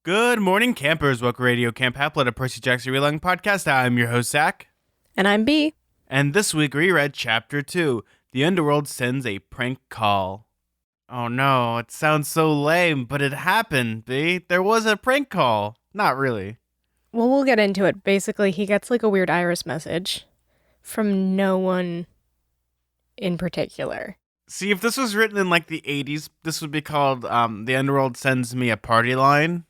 Good morning, campers. Welcome to Radio Camp Haplet, a Percy Jackson Reelong podcast. I'm your host, Zach. And I'm B. And this week we read Chapter 2, The Underworld Sends a Prank Call. Oh no, it sounds so lame, but it happened, B. There was a prank call. Not really. Well, we'll get into it. Basically, he gets like a weird iris message from no one in particular. See, if this was written in like the 80s, this would be called The Underworld Sends Me a Party Line.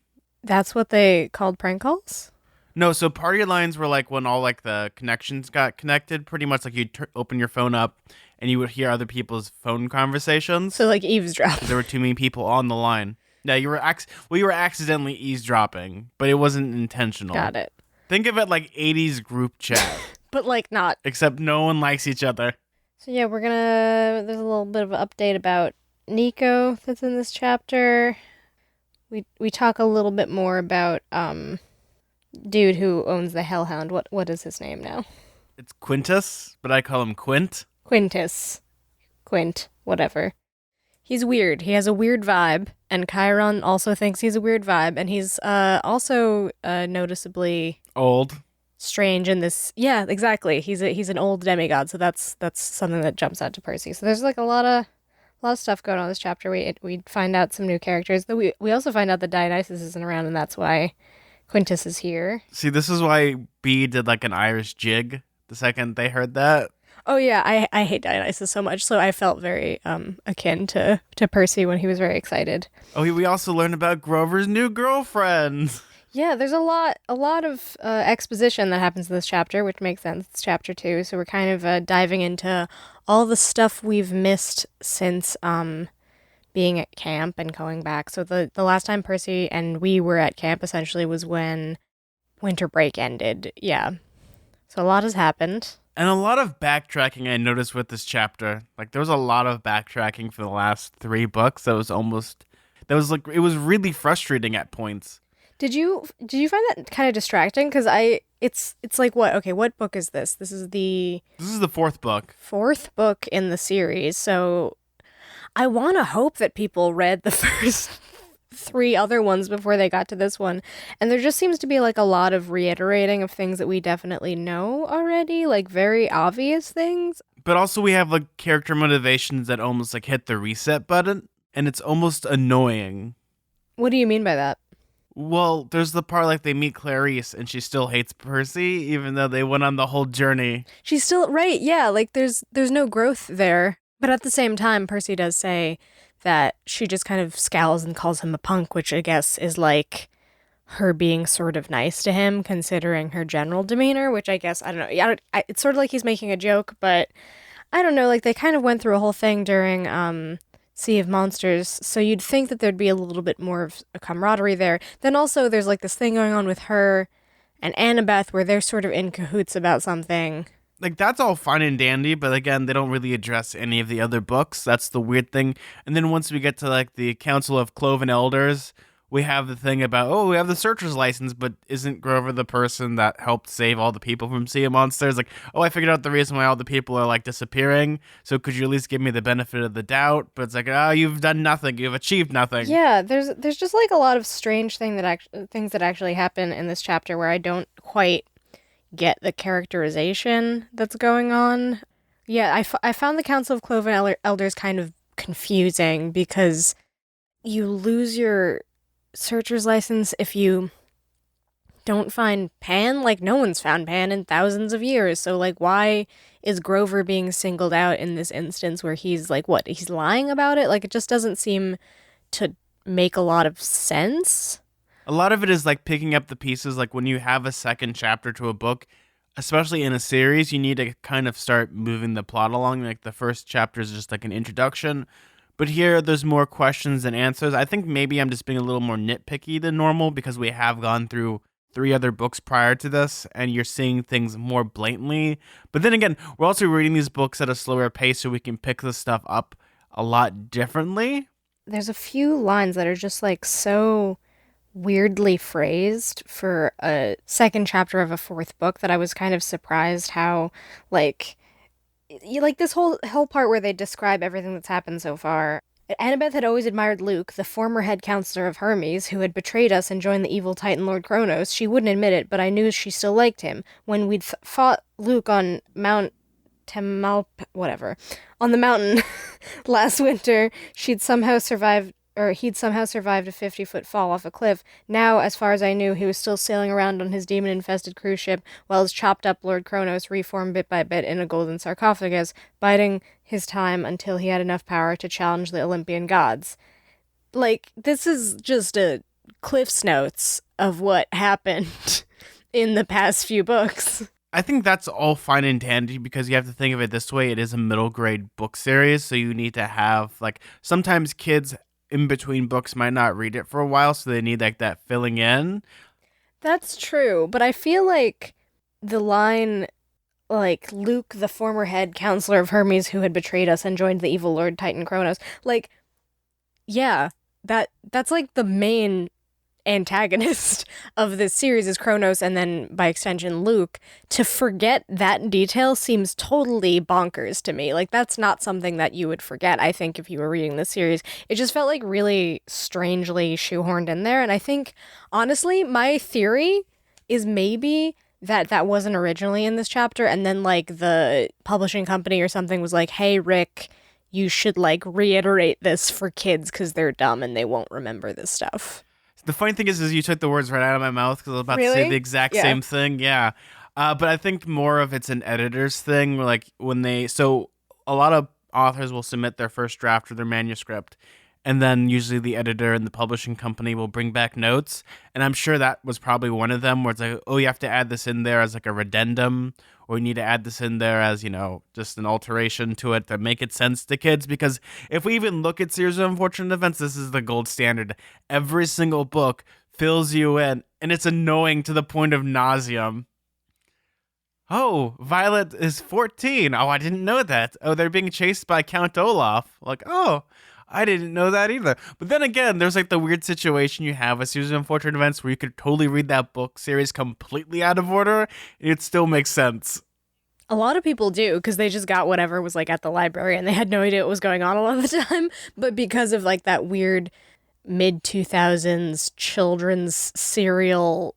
That's what they called prank calls? No, so party lines were like when all like the connections got connected. Pretty much like you'd open your phone up and you would hear other people's phone conversations. So like eavesdrop. There were too many people on the line. Yeah, you were accidentally eavesdropping, but it wasn't intentional. Got it. Think of it like 80s group chat. But like not. Except no one likes each other. So yeah, there's a little bit of an update about Nico that's in this chapter. We talk a little bit more about dude who owns the Hellhound. What is his name now? It's Quintus, but I call him Quint. Quintus. Quint. Whatever. He's weird. He has a weird vibe, and Chiron also thinks he's a weird vibe, and he's also noticeably old, strange in this. Yeah, exactly. He's an old demigod, so that's something that jumps out to Percy. So there's like a lot of stuff going on in this chapter. We find out some new characters. We also find out that Dionysus isn't around, and that's why Quintus is here. See, this is why B did like an Irish jig the second they heard that. Oh yeah, I hate Dionysus so much, so I felt very akin to Percy when he was very excited. Oh, we also learned about Grover's new girlfriend. Yeah, there's a lot of exposition that happens in this chapter, which makes sense. It's chapter 2, so we're kind of diving into all the stuff we've missed since being at camp and going back. So the last time Percy and we were at camp essentially was when winter break ended. Yeah, so a lot has happened. And a lot of backtracking I noticed with this chapter. Like, there was a lot of backtracking for the last 3 books. It was really frustrating at points. Did you find that kind of distracting? Because it's like, what? Okay, what book is this? This is the 4th book. 4th book in the series. So I want to hope that people read the first 3 other ones before they got to this one. And there just seems to be like a lot of reiterating of things that we definitely know already, like very obvious things. But also we have like character motivations that almost like hit the reset button, and it's almost annoying. What do you mean by that? Well, there's the part like they meet Clarice and she still hates Percy even though they went on the whole journey. She's still right, yeah, like there's no growth there. But at the same time, Percy does say that she just kind of scowls and calls him a punk, which I guess is like her being sort of nice to him considering her general demeanor, which I guess, I don't know. It's sort of like he's making a joke, but I don't know, like they kind of went through a whole thing during Sea of Monsters, so you'd think that there'd be a little bit more of a camaraderie there. Then also there's like this thing going on with her and Annabeth where they're sort of in cahoots about something. Like, that's all fine and dandy, but again, they don't really address any of the other books. That's the weird thing. And then once we get to, like, the Council of Cloven Elders, we have the thing about, we have the Searcher's License, but isn't Grover the person that helped save all the people from Sea of Monsters? Like, I figured out the reason why all the people are, like, disappearing, so could you at least give me the benefit of the doubt? But it's like, you've done nothing. You've achieved nothing. Yeah, there's just, like, a lot of strange things that actually happen in this chapter where I don't quite get the characterization that's going on. Yeah, I found the Council of Cloven Elders kind of confusing because you lose your Searcher's License if you don't find Pan. Like, no one's found Pan in thousands of years, so like why is Grover being singled out in this instance where he's like, what, he's lying about it? Like, it just doesn't seem to make a lot of sense. A lot of it is like picking up the pieces. Like when you have a second chapter to a book, especially in a series, you need to kind of start moving the plot along. Like the first chapter is just like an introduction, but here there's more questions than answers. I think maybe I'm just being a little more nitpicky than normal because we have gone through 3 other books prior to this and you're seeing things more blatantly. But then again, we're also reading these books at a slower pace so we can pick this stuff up a lot differently. There's a few lines that are just like so weirdly phrased for a second chapter of a 4th book that I was kind of surprised how, like this whole part where they describe everything that's happened so far. Annabeth had always admired Luke, the former head counselor of Hermes, who had betrayed us and joined the evil Titan Lord Kronos. She wouldn't admit it, but I knew she still liked him. When we'd fought Luke on Mount Temalp, whatever, on the mountain last winter, he'd somehow survived a 50-foot fall off a cliff. Now, as far as I knew, he was still sailing around on his demon-infested cruise ship, while his chopped-up Lord Kronos reformed bit by bit in a golden sarcophagus, biding his time until he had enough power to challenge the Olympian gods. Like, this is just a Cliff's Notes of what happened in the past few books. I think that's all fine and dandy because you have to think of it this way. It is a middle grade book series, so you need to have, like, sometimes kids in between books might not read it for a while, so they need, like, that filling in. That's true, but I feel like the line, like, Luke, the former head counselor of Hermes who had betrayed us and joined the evil Lord Titan Kronos, like, yeah, that's like the main antagonist of this series is Kronos and then by extension Luke. To forget that detail seems totally bonkers to me. Like that's not something that you would forget, I think, if you were reading this series. It just felt like really strangely shoehorned in there, and I think honestly my theory is maybe that wasn't originally in this chapter and then like the publishing company or something was like, "Hey Rick, you should like reiterate this for kids because they're dumb and they won't remember this stuff." The funny thing is you took the words right out of my mouth because I was about to say Really? the exact Yeah. same thing. Yeah. But I think more of it's an editor's thing. Like so a lot of authors will submit their first draft or their manuscript, and then usually the editor and the publishing company will bring back notes. And I'm sure that was probably one of them where it's like, oh, you have to add this in there as like a redendum, or you need to add this in there as, just an alteration to it to make it sense to kids. Because if we even look at Series of Unfortunate Events, this is the gold standard. Every single book fills you in, and it's annoying to the point of nauseum. Oh, Violet is 14. Oh, I didn't know that. Oh, they're being chased by Count Olaf. Like, oh, I didn't know that either. But then again, there's like the weird situation you have with Series of Unfortunate Events where you could totally read that book series completely out of order, and it still makes sense. A lot of people do because they just got whatever was like at the library and they had no idea what was going on a lot of the time. But because of like that weird mid 2000s children's serial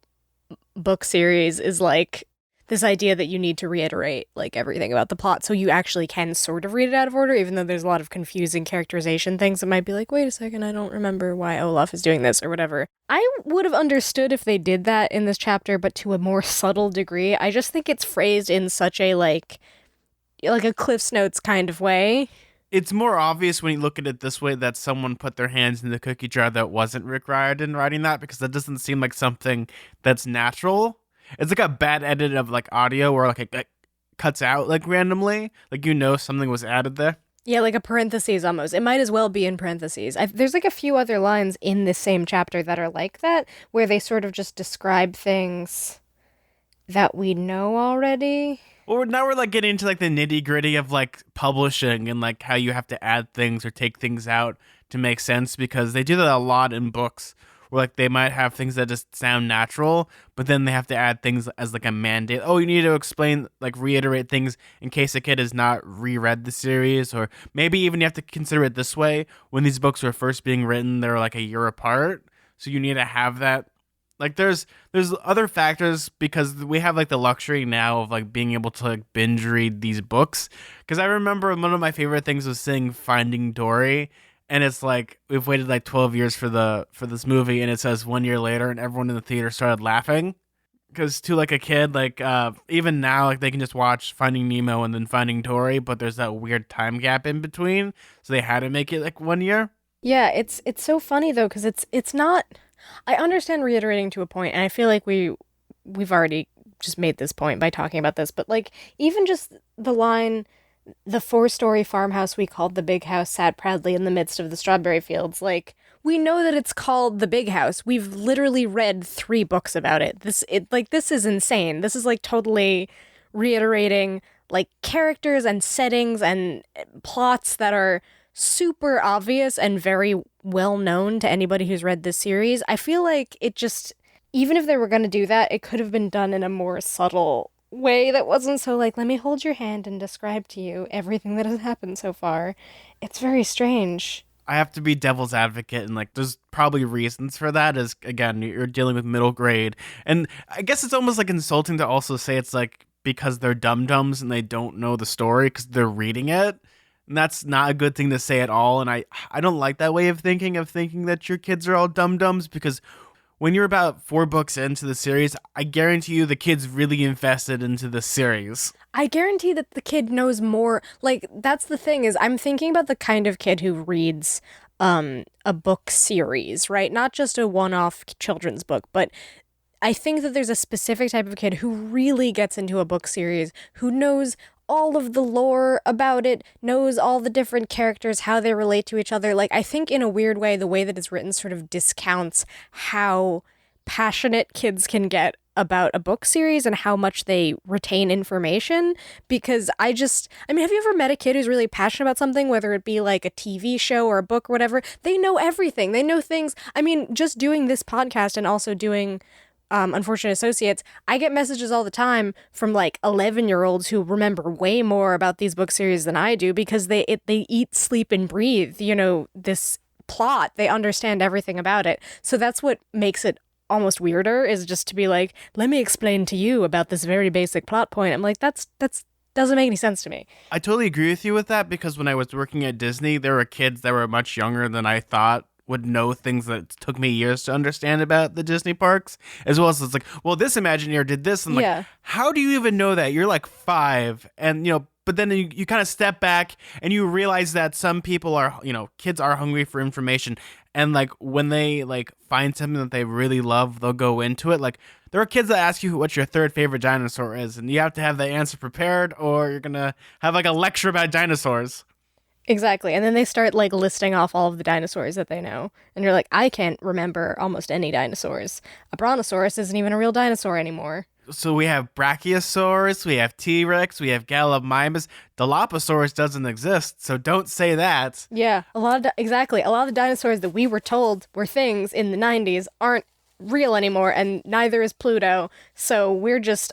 book series is like this idea that you need to reiterate like everything about the plot so you actually can sort of read it out of order, even though there's a lot of confusing characterization things that might be like, wait a second, I don't remember why Olaf is doing this or whatever. I would have understood if they did that in this chapter, but to a more subtle degree. I just think it's phrased in such a like a Cliff's Notes kind of way. It's more obvious when you look at it this way that someone put their hands in the cookie jar that wasn't Rick Riordan writing that, because that doesn't seem like something that's natural. It's like a bad edit of like audio where like it cuts out like randomly, like something was added there. Yeah, like a parentheses almost. It might as well be in parentheses. There's like a few other lines in this same chapter that are like that, where they sort of just describe things that we know already. Well, now we're like getting into like the nitty gritty of like publishing and like how you have to add things or take things out to make sense, because they do that a lot in books where like they might have things that just sound natural, but then they have to add things as like a mandate. Oh, you need to explain, like reiterate things in case a kid has not reread the series, or maybe even you have to consider it this way. When these books were first being written, they're like a year apart. So you need to have that. Like there's other factors because we have like the luxury now of like being able to like binge read these books. Because I remember one of my favorite things was seeing Finding Dory, and it's like we've waited like 12 years for this movie, and it says 1 year later, and everyone in the theater started laughing because to like a kid, like even now, like they can just watch Finding Nemo and then Finding Dory, but there's that weird time gap in between, so they had to make it like 1 year. Yeah, it's so funny though because it's not. I understand reiterating to a point, and I feel like we've already just made this point by talking about this, but like even just the line, the 4-story farmhouse we called the big house sat proudly in the midst of the strawberry fields. Like, we know that it's called the big house. We've literally read 3 books about it. This is insane. This is like totally reiterating like characters and settings and plots that are super obvious and very well known to anybody who's read this series. I feel like it just, even if they were going to do that, it could have been done in a more subtle way that wasn't so like, let me hold your hand and describe to you everything that has happened so far. It's very strange. I have to be devil's advocate, and like there's probably reasons for that. As again, you're dealing with middle grade, and I guess it's almost like insulting to also say it's like because they're dum dums and they don't know the story because they're reading it. And that's not a good thing to say at all. And I don't like that way of thinking that your kids are all dum dums because when you're about 4 books into the series, I guarantee you the kid's really invested into the series. I guarantee that the kid knows more. Like, that's the thing is I'm thinking about the kind of kid who reads a book series, right? Not just a one-off children's book, but I think that there's a specific type of kid who really gets into a book series, who knows all of the lore about it, knows all the different characters, how they relate to each other. Like, I think in a weird way that it's written sort of discounts how passionate kids can get about a book series and how much they retain information. Because I mean, have you ever met a kid who's really passionate about something, whether it be like a TV show or a book or whatever? They know everything. They know things. I mean, just doing this podcast and also doing Unfortunate Associates, I get messages all the time from like 11-year-olds who remember way more about these book series than I do because they eat, sleep, and breathe, this plot. They understand everything about it. So that's what makes it almost weirder, is just to be like, let me explain to you about this very basic plot point. I'm like, that's doesn't make any sense to me. I totally agree with you with that because when I was working at Disney, there were kids that were much younger than I thought would know things that took me years to understand about the Disney parks, as well as it's like, well, this Imagineer did this, and like, Yeah. how do you even know that? You're like 5, and but then you kind of step back and you realize that some people are, kids are hungry for information, and like when they like find something that they really love, they'll go into it. Like there are kids that ask you what your third favorite dinosaur is, and you have to have the answer prepared, or you're gonna have like a lecture about dinosaurs. Exactly. And then they start like listing off all of the dinosaurs that they know. And you're like, I can't remember almost any dinosaurs. A brontosaurus isn't even a real dinosaur anymore. So we have Brachiosaurus, we have T-Rex, we have Gallimimus. Dilophosaurus doesn't exist, so don't say that. Yeah, exactly. A lot of the dinosaurs that we were told were things in the 90s aren't real anymore, and neither is Pluto. So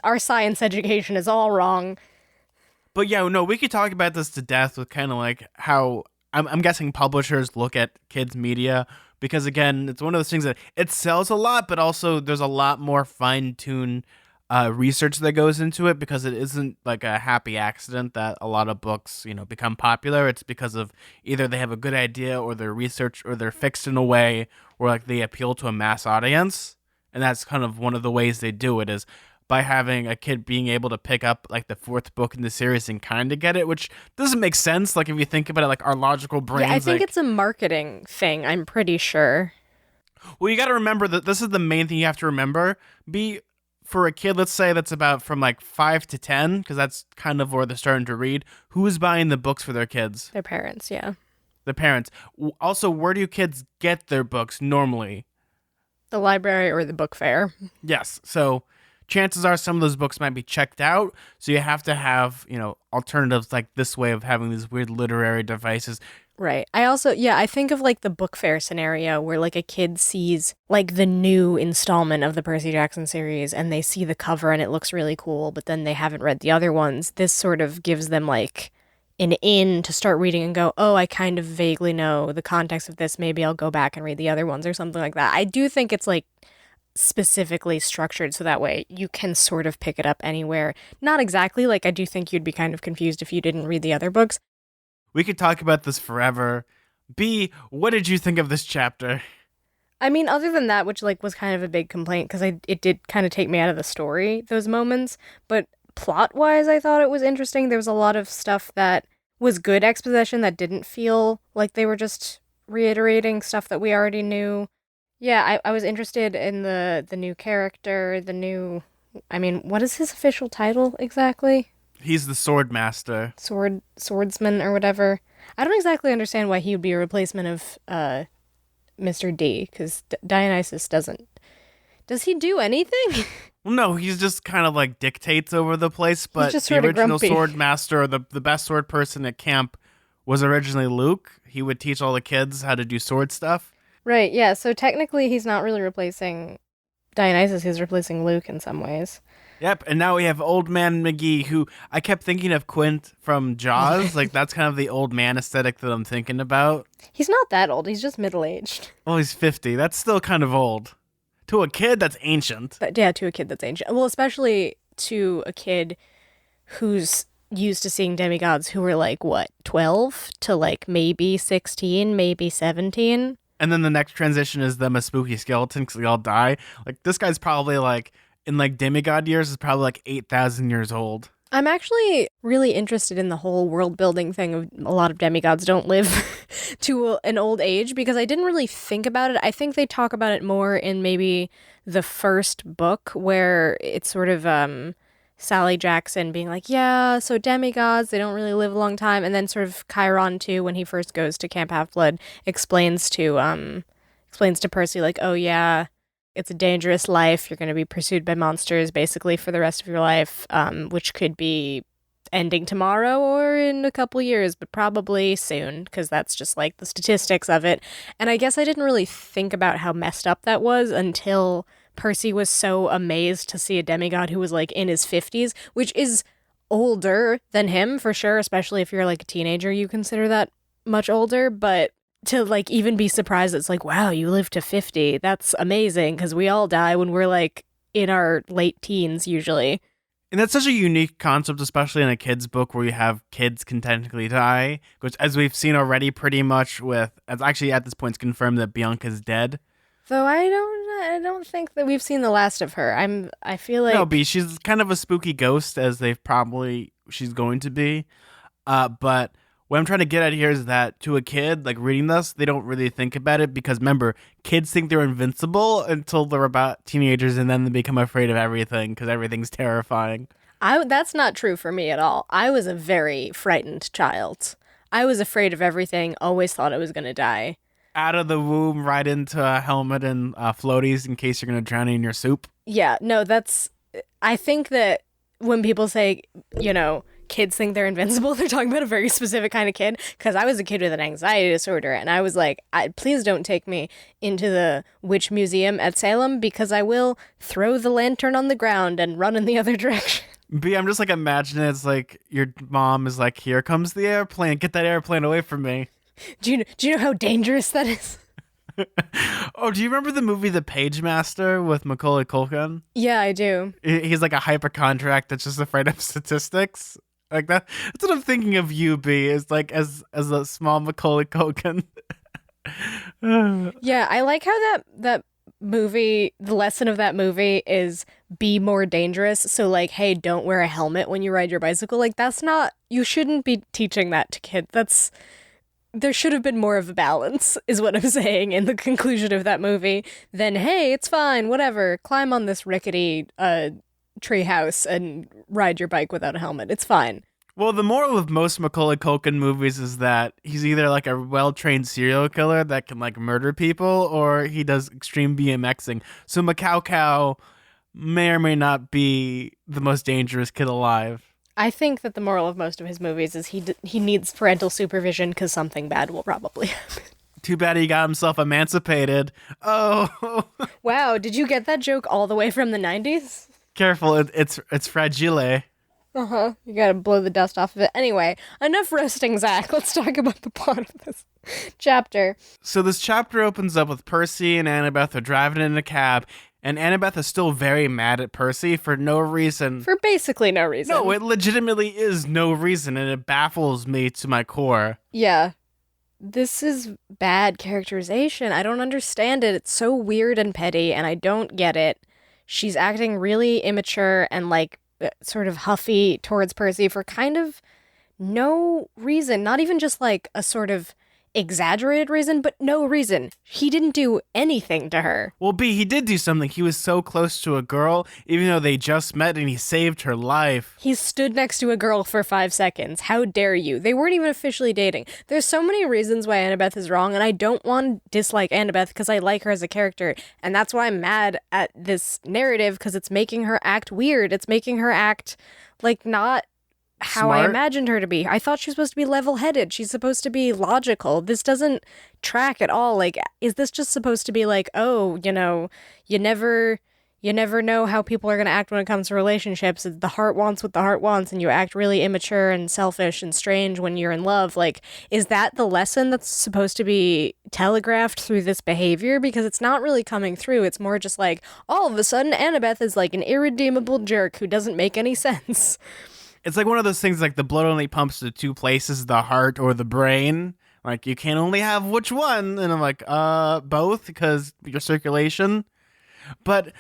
our science education is all wrong. But yeah, no, we could talk about this to death with kind of like how I'm guessing publishers look at kids' media because, again, it's one of those things that it sells a lot, but also there's a lot more fine-tuned research that goes into it because it isn't like a happy accident that a lot of books, become popular. It's because of either they have a good idea or their research or they're fixed in a way where like they appeal to a mass audience. And that's kind of one of the ways they do it is by having a kid being able to pick up like the 4th book in the series and kind of get it, which doesn't make sense. Like if you think about it, like our logical brains. Yeah, I think like, it's a marketing thing. I'm pretty sure. Well, you got to remember that this is the main thing you have to remember. For a kid, let's say that's about from like 5 to 10, because that's kind of where they're starting to read. Who's buying the books for their kids? Their parents, yeah. The parents. Also, where do kids get their books normally? The library or the book fair. Yes. So chances are some of those books might be checked out. So you have to have, alternatives like this way of having these weird literary devices. Right. I think of like the book fair scenario where like a kid sees like the new installment of the Percy Jackson series and they see the cover and it looks really cool, but then they haven't read the other ones. This sort of gives them like an in to start reading and go, oh, I kind of vaguely know the context of this. Maybe I'll go back and read the other ones or something like that. I do think it's like specifically structured so that way you can sort of pick it up anywhere. Not exactly. Like I do think you'd be kind of confused if you didn't read the other books. We could talk about this forever. B, what did you think of this chapter? I mean, other than that, which like was kind of a big complaint because it did kind of take me out of the story, those moments. But plot-wise, I thought it was interesting. There was a lot of stuff that was good exposition that didn't feel like they were just reiterating stuff that we already knew. Yeah, I was interested in the new character, what is his official title exactly? He's the sword master. Swordsman or whatever. I don't exactly understand why he would be a replacement of Mr. D, because Dionysus doesn't. Does he do anything? Well, no, he's just kind of like dictates over the place, but just the sort of original grumpy. sword master, or the best sword person at camp, was originally Luke. He would teach all the kids how to do sword stuff. Right, yeah, so technically he's not really replacing Dionysus is replacing Luke in some ways. Yep, and now we have Old Man McGee, who I kept thinking of Quint from Jaws. Like, that's kind of the old man aesthetic that I'm thinking about. He's not that old. He's just middle-aged. Well, he's 50. That's still kind of old. To a kid, that's ancient. But yeah, to a kid that's ancient. Well, especially to a kid who's used to seeing demigods who were like, what, 12 to like maybe 16, maybe 17? And then the next transition is them as spooky skeletons because they all die. Like, this guy's probably like, in like demigod years, is probably like 8,000 years old. I'm actually really interested in the whole world building thing of a lot of demigods don't live to an old age because I didn't really think about it. I think they talk about it more in maybe the first book where it's sort of Sally Jackson being like, yeah, so demigods, they don't really live a long time. And then sort of Chiron too, when he first goes to Camp Half-Blood, explains to Percy like, oh yeah, it's a dangerous life. You're going to be pursued by monsters basically for the rest of your life, which could be ending tomorrow or in a couple years, but probably soon because that's just like the statistics of it. And I guess I didn't really think about how messed up that was until Percy was so amazed to see a demigod who was like in his 50s, which is older than him for sure, especially if you're like a teenager, you consider that much older, but to like even be surprised, it's like, wow, you live to 50. That's amazing because we all die when we're like in our late teens usually. And that's such a unique concept, especially in a kid's book where you have kids can technically die, which as we've seen already pretty much with, as actually at this point it's confirmed that Bianca's dead. Though I don't think that we've seen the last of her. I feel like No, B, she's kind of a spooky ghost as she's going to be. But what I'm trying to get at here is that to a kid, like reading this, they don't really think about it because remember, kids think they're invincible until they're about teenagers and then they become afraid of everything because everything's terrifying. That's not true for me at all. I was a very frightened child. I was afraid of everything, always thought I was going to die. Out of the womb, right into a helmet and floaties in case you're going to drown in your soup. Yeah, no, I think that when people say, kids think they're invincible, they're talking about a very specific kind of kid, because I was a kid with an anxiety disorder, and I was like, please don't take me into the witch museum at Salem, because I will throw the lantern on the ground and run in the other direction. B, I'm just like imagining it's like your mom is like, here comes the airplane, get that airplane away from me. Do you know how dangerous that is? Oh, do you remember the movie The Page Master with Macaulay Culkin? Yeah, I do. He's like a hypochondriac that's just afraid of statistics. Like that. That's what I'm thinking of you, B, is like as a small Macaulay Culkin. Yeah, I like how that movie, the lesson of that movie is be more dangerous. So like, hey, don't wear a helmet when you ride your bicycle. Like you shouldn't be teaching that to kids. There should have been more of a balance, is what I'm saying in the conclusion of that movie, than, hey, it's fine, whatever, climb on this rickety tree house and ride your bike without a helmet. It's fine. Well, the moral of most Macaulay Culkin movies is that he's either like a well-trained serial killer that can like murder people, or he does extreme BMXing. So Macau Cow may or may not be the most dangerous kid alive. I think that the moral of most of his movies is he needs parental supervision because something bad will probably happen. Too bad he got himself emancipated. Oh. Wow, did you get that joke all the way from the 90s? Careful, it's fragile. Uh-huh. You gotta blow the dust off of it. Anyway, enough roasting Zack. Let's talk about the plot of this chapter. So this chapter opens up with Percy and Annabeth are driving in a cab, and Annabeth is still very mad at Percy for no reason. For basically no reason. No, it legitimately is no reason, and it baffles me to my core. Yeah. This is bad characterization. I don't understand it. It's so weird and petty, and I don't get it. She's acting really immature and, like, sort of huffy towards Percy for kind of no reason. Not even just, like, a sort of exaggerated reason, but no reason. He didn't do anything to her. Well, B, he did do something. He was so close to a girl, even though they just met, and he saved her life. He stood next to a girl for 5 seconds. How dare you? They weren't even officially dating. There's so many reasons why Annabeth is wrong, and I don't want to dislike Annabeth because I like her as a character, and that's why I'm mad at this narrative, because it's making her act weird. It's making her act like not how Smart. I imagined her to be. I thought she was supposed to be level-headed. She's supposed to be logical. This doesn't track at all. Like, is this just supposed to be like, oh, you never you never know how people are going to act when it comes to relationships. The heart wants what the heart wants, and you act really immature and selfish and strange when you're in love. Like, is that the lesson that's supposed to be telegraphed through this behavior? Because it's not really coming through. It's more just like, all of a sudden, Annabeth is like an irredeemable jerk who doesn't make any sense. It's like one of those things like the blood only pumps to two places, the heart or the brain. Like, you can only have which one? And I'm like, both, because your circulation. But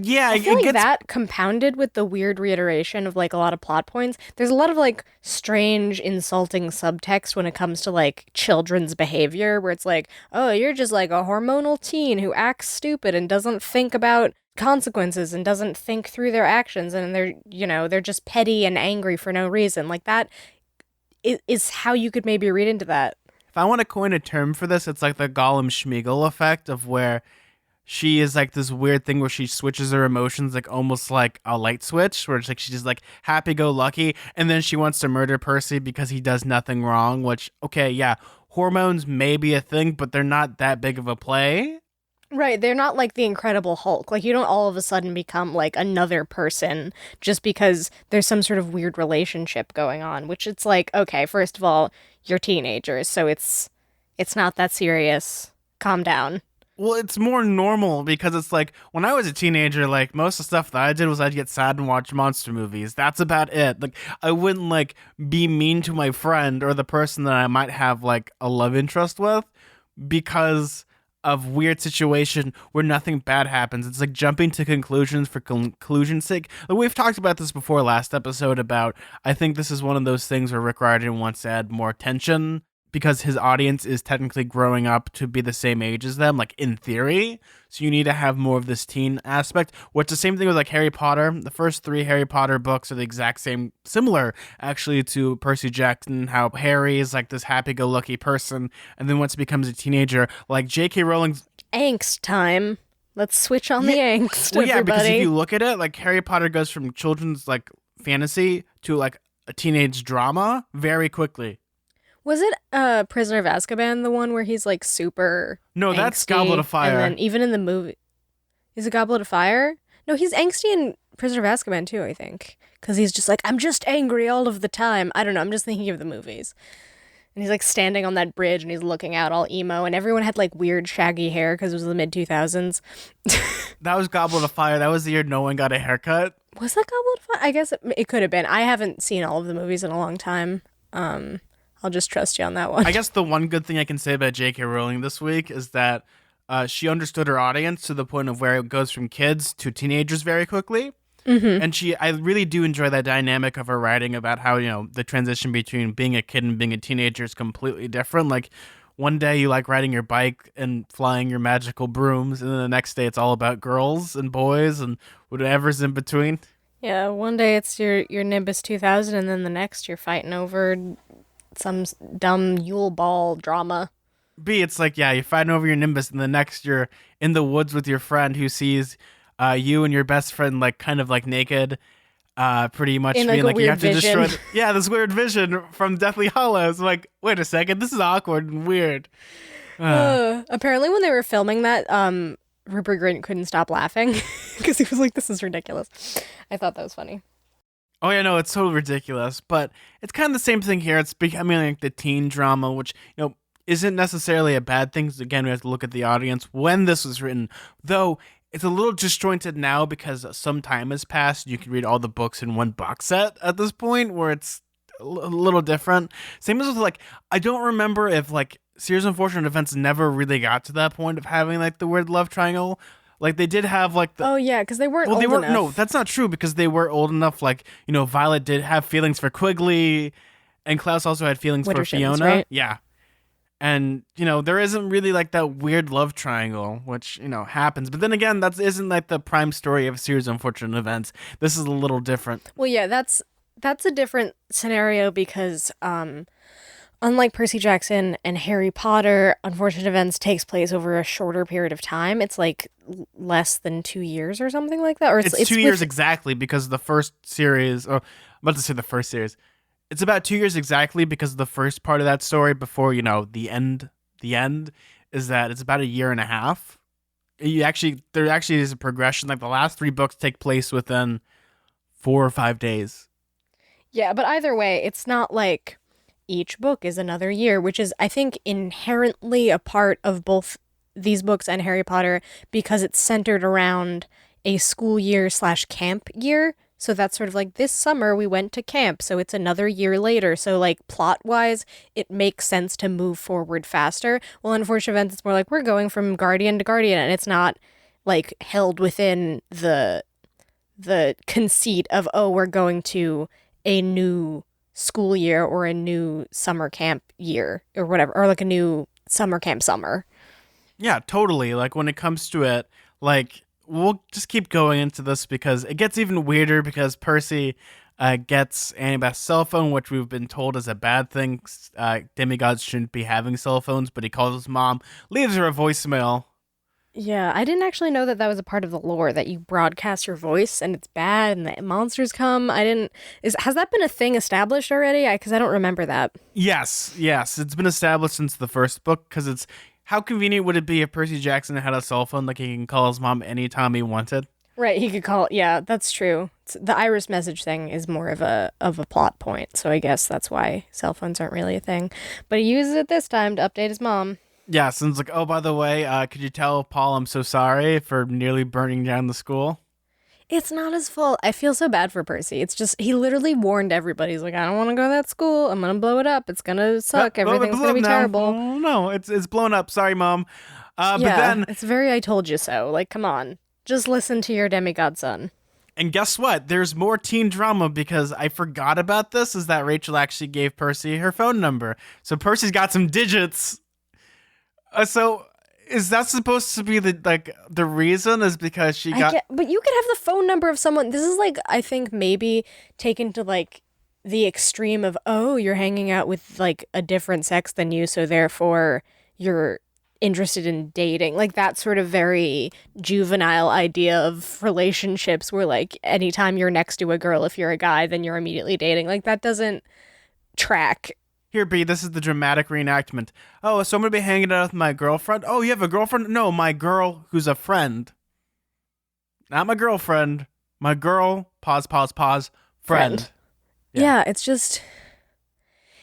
yeah, I feel like gets that compounded with the weird reiteration of like a lot of plot points. There's a lot of like strange, insulting subtext when it comes to like children's behavior, where it's like, oh, you're just like a hormonal teen who acts stupid and doesn't think about consequences and doesn't think through their actions, and they're just petty and angry for no reason. Like that is how you could maybe read into that. If I want to coin a term for this, it's like the Gollum Schmeagol effect of where she is like this weird thing where she switches her emotions like almost like a light switch, where it's like she's just like happy go lucky, and then she wants to murder Percy because he does nothing wrong, which, okay, yeah, hormones may be a thing, but they're not that big of a play. Right, they're not like the Incredible Hulk. Like, you don't all of a sudden become like another person just because there's some sort of weird relationship going on, which it's like, okay, first of all, you're teenagers, so it's not that serious. Calm down. Well, it's more normal because it's like when I was a teenager, like most of the stuff that I did was I'd get sad and watch monster movies. That's about it. Like I wouldn't like be mean to my friend or the person that I might have like a love interest with because of weird situation where nothing bad happens. It's like jumping to conclusions for conclusion's sake. Like we've talked about this before last episode about I think this is one of those things where Rick Riordan wants to add more tension because his audience is technically growing up to be the same age as them, like in theory. So you need to have more of this teen aspect, which the same thing with like Harry Potter. The first three Harry Potter books are the exact same, similar actually to Percy Jackson, how Harry is like this happy-go-lucky person, and then once he becomes a teenager, like J.K. Rowling's Angst time. Let's switch on the angst, well, yeah, everybody. because if you look at it, like Harry Potter goes from children's like fantasy to like a teenage drama very quickly. Was it Prisoner of Azkaban, the one where he's like super No, that's angsty, Goblet of Fire. And then even in the movie, is it Goblet of Fire? No, he's angsty in Prisoner of Azkaban too, I think, because he's just like, I'm just angry all of the time. I don't know. I'm just thinking of the movies. And he's like standing on that bridge and he's looking out all emo, and everyone had like weird shaggy hair because it was the mid 2000s. That was Goblet of Fire. That was the year no one got a haircut. Was that Goblet of Fire? I guess it could have been. I haven't seen all of the movies in a long time. I'll just trust you on that one. I guess the one good thing I can say about J.K. Rowling this week is that she understood her audience to the point of where it goes from kids to teenagers very quickly. Mm-hmm. And I really do enjoy that dynamic of her writing about how, the transition between being a kid and being a teenager is completely different. Like one day you like riding your bike and flying your magical brooms, and then the next day it's all about girls and boys and whatever's in between. Yeah, one day it's your Nimbus 2000, and then the next you're fighting over some dumb Yule Ball drama. B, it's like, yeah, you're fighting over your Nimbus, and the next you're in the woods with your friend who sees you and your best friend like kind of like naked, pretty much in, being like you have vision. to destroy. Yeah, this weird vision from Deathly Hallows. Like, wait a second, this is awkward and weird. Apparently, when they were filming that, Rupert Grint couldn't stop laughing because he was like, "This is ridiculous." I thought that was funny. Oh yeah, no, it's totally ridiculous, but it's kind of the same thing here. It's becoming like the teen drama, which isn't necessarily a bad thing. Again, we have to look at the audience when this was written, though. It's a little disjointed now because some time has passed. You can read all the books in one box set at this point, where it's a little different. Same as with like, I don't remember if like Series of Unfortunate Events never really got to that point of having like the weird love triangle. Like they did have like the because they weren't old enough. No, that's not true because they were old enough. Like Violet did have feelings for Quigley, and Klaus also had feelings for Fiona. Right? Yeah. And, there isn't really like that weird love triangle, which, happens. But then again, that isn't like the prime story of a Series of Unfortunate Events. This is a little different. Well, yeah, that's a different scenario because unlike Percy Jackson and Harry Potter, Unfortunate Events takes place over a shorter period of time. It's like less than 2 years or something like that. Or it's 2 years exactly because the first series, I'm about to say the first series. It's about 2 years exactly because the first part of that story before, the end is that it's about a year and a half. there actually is a progression. Like the last three books take place within 4 or 5 days. Yeah, but either way, it's not like each book is another year, which is, I think, inherently a part of both these books and Harry Potter because it's centered around a school year slash camp year. So that's sort of like this summer we went to camp, so it's another year later. So, like, plot wise, it makes sense to move forward faster. Well, in Unfortunate Events, it's more like we're going from Guardian to Guardian, and it's not like held within the conceit of, oh, we're going to a new school year or a new summer camp year or whatever, or like a new summer camp summer. Yeah, totally. Like when it comes to it, like we'll just keep going into this because it gets even weirder because Percy gets Annabeth's cell phone, which we've been told is a bad thing. Demigods shouldn't be having cell phones, but he calls his mom, leaves her a voicemail. Yeah, I didn't actually know that that was a part of the lore that you broadcast your voice and it's bad and the monsters come. I didn't. Has that been a thing established already? Because I don't remember that. Yes, it's been established since the first book because it's how convenient would it be if Percy Jackson had a cell phone like he can call his mom anytime he wanted? Right, he could call. Yeah, that's true. The iris message thing is more of a plot point, so I guess that's why cell phones aren't really a thing. But he uses it this time to update his mom. Yeah, sounds like, oh, by the way, could you tell Paul I'm so sorry for nearly burning down the school? It's not his fault. I feel so bad for Percy. It's just he literally warned everybody. He's like, I don't want to go to that school. I'm gonna blow it up. It's gonna suck. Everything's gonna be terrible. Oh, no, it's blown up. Sorry, Mom. Yeah, but then, it's very I told you so. Like, come on, just listen to your demigod son. and guess what? There's more teen drama because I forgot about this. Is that Rachel actually gave Percy her phone number? So Percy's got some digits. So is that supposed to be the reason? Is because she got? But you could have the phone number of someone. This is like I think maybe taken to like the extreme of, oh, you're hanging out with like a different sex than you, so therefore you're interested in dating, like that sort of very juvenile idea of relationships where like anytime you're next to a girl, if you're a guy, then you're immediately dating. Like that doesn't track. Here, B, this is the dramatic reenactment. Oh, so I'm going to be hanging out with my girlfriend? Oh, you have a girlfriend? No, my girl who's a friend. Not my girlfriend. My girl, pause, friend. Yeah, it's just...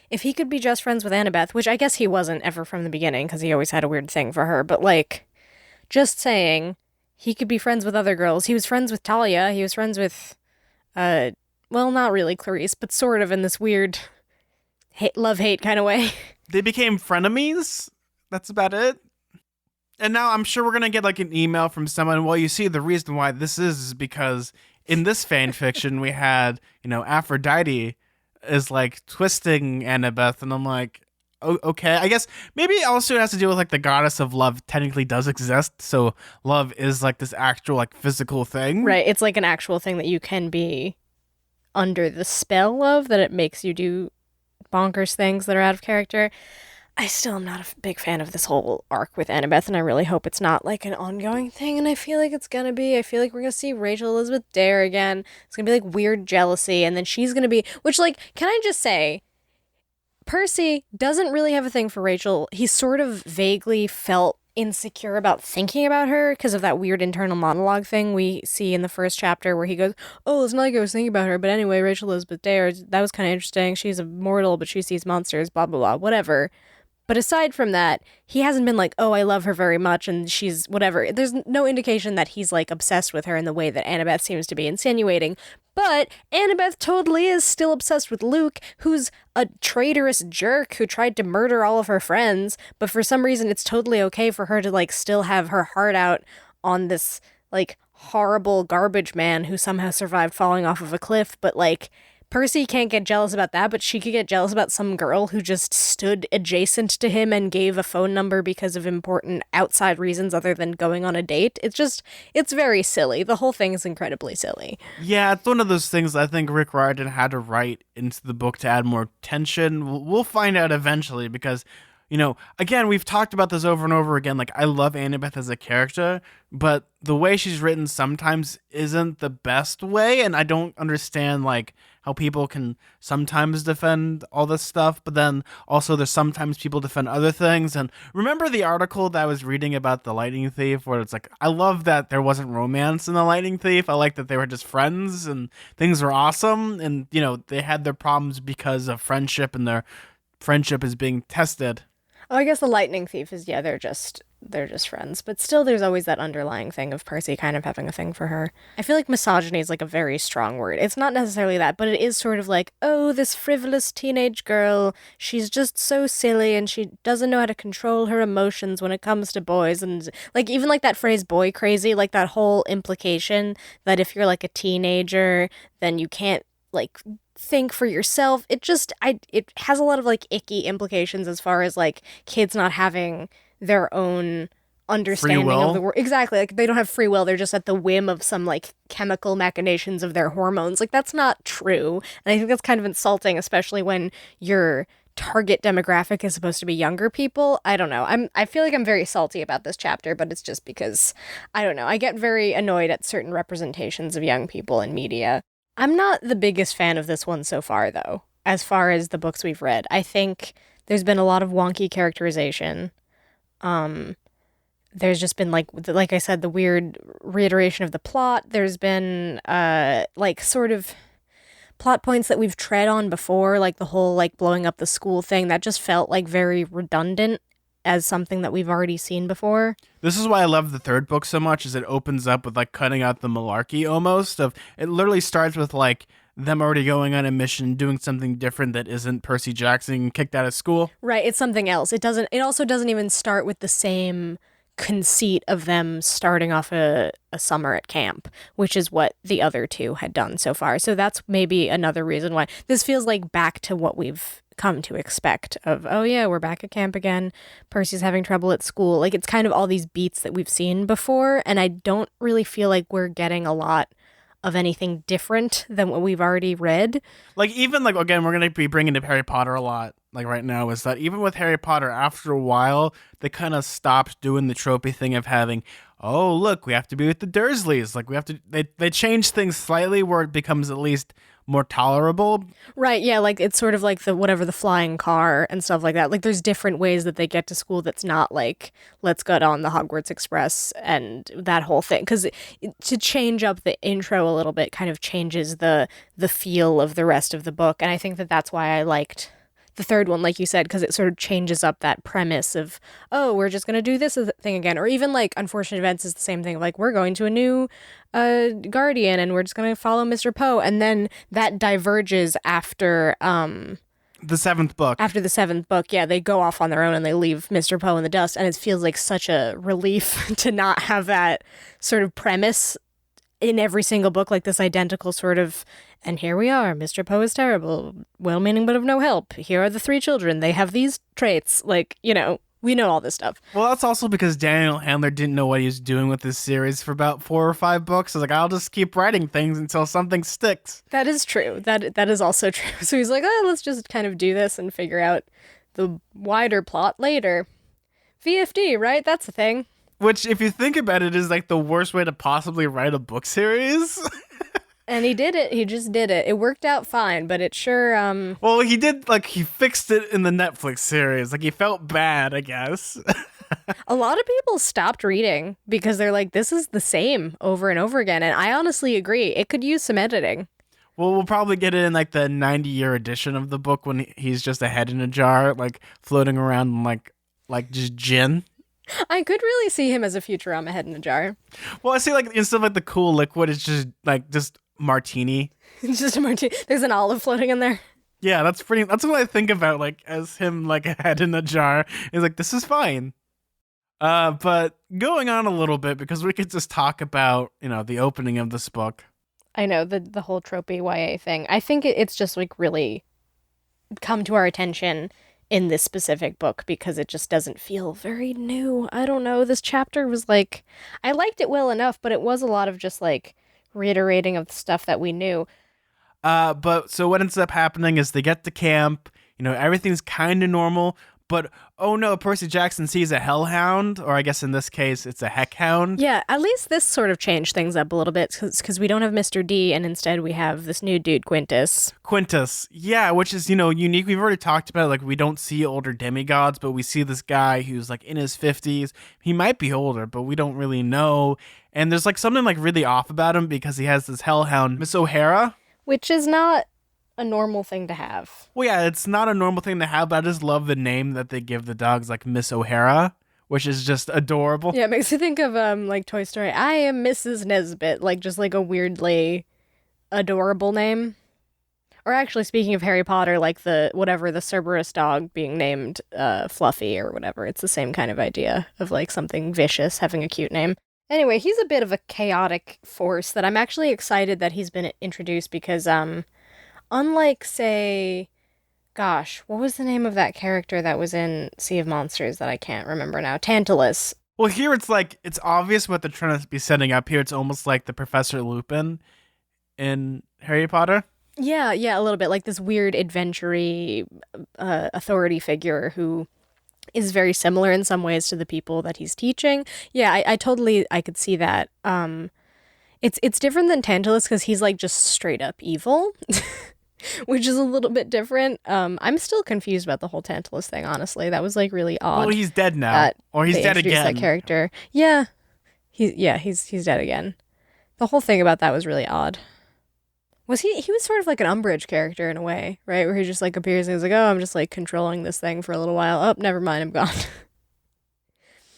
If he could be just friends with Annabeth, which I guess he wasn't ever from the beginning because he always had a weird thing for her, but like, just saying, he could be friends with other girls. He was friends with Talia. He was friends with, well, not really Clarice, but sort of in this weird... love-hate kind of way. They became frenemies. That's about it. And now I'm sure we're going to get like an email from someone. Well, you see, the reason why this is because in this fan fiction we had, Aphrodite is like twisting Annabeth. And I'm like, oh, okay. I guess maybe it also has to do with like the goddess of love technically does exist. So love is like this actual like physical thing. Right. It's like an actual thing that you can be under the spell of, that it makes you do bonkers things that are out of character. I still am not a big fan of this whole arc with Annabeth, and I really hope it's not like an ongoing thing, and I feel like it's gonna be. I feel like we're gonna see Rachel Elizabeth Dare again. It's gonna be like weird jealousy, and then she's gonna be, which, like, can I just say, Percy doesn't really have a thing for Rachel. He sort of vaguely felt insecure about thinking about her because of that weird internal monologue thing we see in the first chapter where he goes, oh, it's not like I was thinking about her, but anyway, Rachel Elizabeth Dare, that was kind of interesting. She's immortal, but she sees monsters, blah, blah, blah, whatever. But aside from that, he hasn't been like, oh, I love her very much and she's whatever. There's no indication that he's like obsessed with her in the way that Annabeth seems to be insinuating. But Annabeth totally is still obsessed with Luke, who's a traitorous jerk who tried to murder all of her friends. But for some reason, it's totally okay for her to like still have her heart out on this like horrible garbage man who somehow survived falling off of a cliff. But like, Percy can't get jealous about that, but she could get jealous about some girl who just stood adjacent to him and gave a phone number because of important outside reasons other than going on a date. It's very silly. The whole thing is incredibly silly. Yeah, it's one of those things I think Rick Riordan had to write into the book to add more tension. We'll find out eventually because Again, we've talked about this over and over again. Like, I love Annabeth as a character, but the way she's written sometimes isn't the best way, and I don't understand, like, how people can sometimes defend all this stuff, but then also there's sometimes people defend other things. And remember the article that I was reading about the Lightning Thief, where it's like, I love that there wasn't romance in the Lightning Thief. I like that they were just friends and things were awesome, and, they had their problems because of friendship, and their friendship is being tested. Oh, I guess the Lightning Thief is, yeah, they're just friends, but still there's always that underlying thing of Percy kind of having a thing for her. I feel like misogyny is like a very strong word. It's not necessarily that, but it is sort of like, oh, this frivolous teenage girl, she's just so silly and she doesn't know how to control her emotions when it comes to boys. And like, even like that phrase boy crazy, like that whole implication that if you're like a teenager, then you can't like think for yourself. It has a lot of like icky implications as far as like kids not having their own understanding of the world. Exactly. Like they don't have free will. They're just at the whim of some like chemical machinations of their hormones. Like that's not true. And I think that's kind of insulting, especially when your target demographic is supposed to be younger people. I don't know. I feel like I'm very salty about this chapter, but it's just because I don't know. I get very annoyed at certain representations of young people in media. I'm not the biggest fan of this one so far, though, as far as the books we've read. I think there's been a lot of wonky characterization. There's just been, like I said, the weird reiteration of the plot. There's been, like, sort of plot points that we've tread on before, like the whole, like, blowing up the school thing. That just felt, like, very redundant as something that we've already seen before. This is why I love the third book so much, is it opens up with like cutting out the malarkey almost of it literally starts with like them already going on a mission, doing something different that isn't Percy Jackson kicked out of school. Right, it's something else. It also doesn't even start with the same conceit of them starting off a summer at camp, which is what the other two had done so far. So that's maybe another reason why this feels like back to what we've come to expect of, oh yeah, we're back at camp again. Percy's having trouble at school. Like it's kind of all these beats that we've seen before. And I don't really feel like we're getting a lot of anything different than what we've already read. Like even like, again, we're going to be bringing up Harry Potter a lot. Like right now is that even with Harry Potter, after a while, they kind of stopped doing the tropey thing of having, oh, look, we have to be with the Dursleys. Like we have to, they change things slightly where it becomes at least more tolerable. Right, yeah, like it's sort of like the flying car and stuff like that. Like there's different ways that they get to school that's not like, let's get on the Hogwarts Express and that whole thing. Because to change up the intro a little bit kind of changes the feel of the rest of the book. And I think that that's why I liked the third one, like you said, because it sort of changes up that premise of, oh, we're just going to do this thing again. Or even like Unfortunate Events is the same thing. Like we're going to a new Guardian and we're just going to follow Mr. Poe. And then that diverges after the seventh book. After the seventh book, yeah, they go off on their own and they leave Mr. Poe in the dust. And it feels like such a relief to not have that sort of premise in every single book, like this identical sort of, and here we are, Mr. Poe is terrible, well-meaning but of no help. Here are the three children. They have these traits. Like, we know all this stuff. Well, that's also because Daniel Handler didn't know what he was doing with this series for about 4 or 5 books. I was like, I'll just keep writing things until something sticks. That is true. That is also true. So he's like, oh, let's just kind of do this and figure out the wider plot later. VFD, right? That's the thing. Which, if you think about it, is like the worst way to possibly write a book series. And he did it. He just did it. It worked out fine, but it sure, Well, he did, like, he fixed it in the Netflix series. Like, he felt bad, I guess. A lot of people stopped reading because they're like, this is the same over and over again. And I honestly agree. It could use some editing. Well, we'll probably get it in, like, the 90-year edition of the book when he's just a head in a jar, like, floating around in, like just gin. I could really see him as a Futurama head in a jar. Well, I see, like, instead of, like, the cool liquid, it's just martini. It's just a martini. There's an olive floating in there. Yeah, that's what I think about, like, as him, like, a head in a jar. He's like, this is fine. But going on a little bit, because we could just talk about, the opening of this book. I know, the whole tropey YA thing. I think it's just, like, really come to our attention in this specific book because it just doesn't feel very new. I don't know. This chapter was like, I liked it well enough, but it was a lot of just like reiterating of the stuff that we knew. But so what ends up happening is they get to camp, everything's kind of normal, But oh no, Percy Jackson sees a hellhound, or I guess in this case it's a heckhound. Yeah, at least this sort of changed things up a little bit because we don't have Mr. D and instead we have this new dude, Quintus. Quintus, yeah, which is, unique. We've already talked about it, like we don't see older demigods, but we see this guy who's like in his 50s. He might be older, but we don't really know. And there's like something like really off about him because he has this hellhound, Miss O'Hara. Which is not a normal thing to have. Well, yeah, it's not a normal thing to have, but I just love the name that they give the dogs, like Miss O'Hara, which is just adorable. Yeah, it makes me think of like Toy Story. I am Mrs. Nesbit, like just like a weirdly adorable name. Or actually, speaking of Harry Potter, like the Cerberus dog being named Fluffy or whatever. It's the same kind of idea of like something vicious having a cute name. Anyway, he's a bit of a chaotic force that I'm actually excited that he's been introduced because unlike, say, gosh, what was the name of that character that was in Sea of Monsters that I can't remember now? Tantalus. Well, here it's like, it's obvious what they're trying to be setting up here. It's almost like the Professor Lupin in Harry Potter. Yeah, a little bit like this weird adventure-y authority figure who is very similar in some ways to the people that he's teaching. Yeah, I could see that. It's different than Tantalus because he's like just straight up evil. Which is a little bit different. I'm still confused about the whole Tantalus thing, honestly. That was like really odd. Well, he's dead now. Or he's dead again. That character. Yeah. He's dead again. The whole thing about that was really odd. He was sort of like an Umbridge character in a way, right? Where he just like appears and he's like, oh, I'm just like controlling this thing for a little while. Oh, never mind, I'm gone.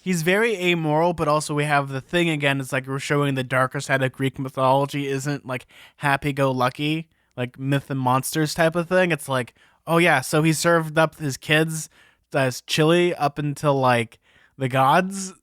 He's very amoral, but also we have the thing again. It's like we're showing the darker side of Greek mythology isn't like happy-go-lucky, like myth and monsters type of thing. It's like, oh yeah, so he served up his kids as chili up until like the gods.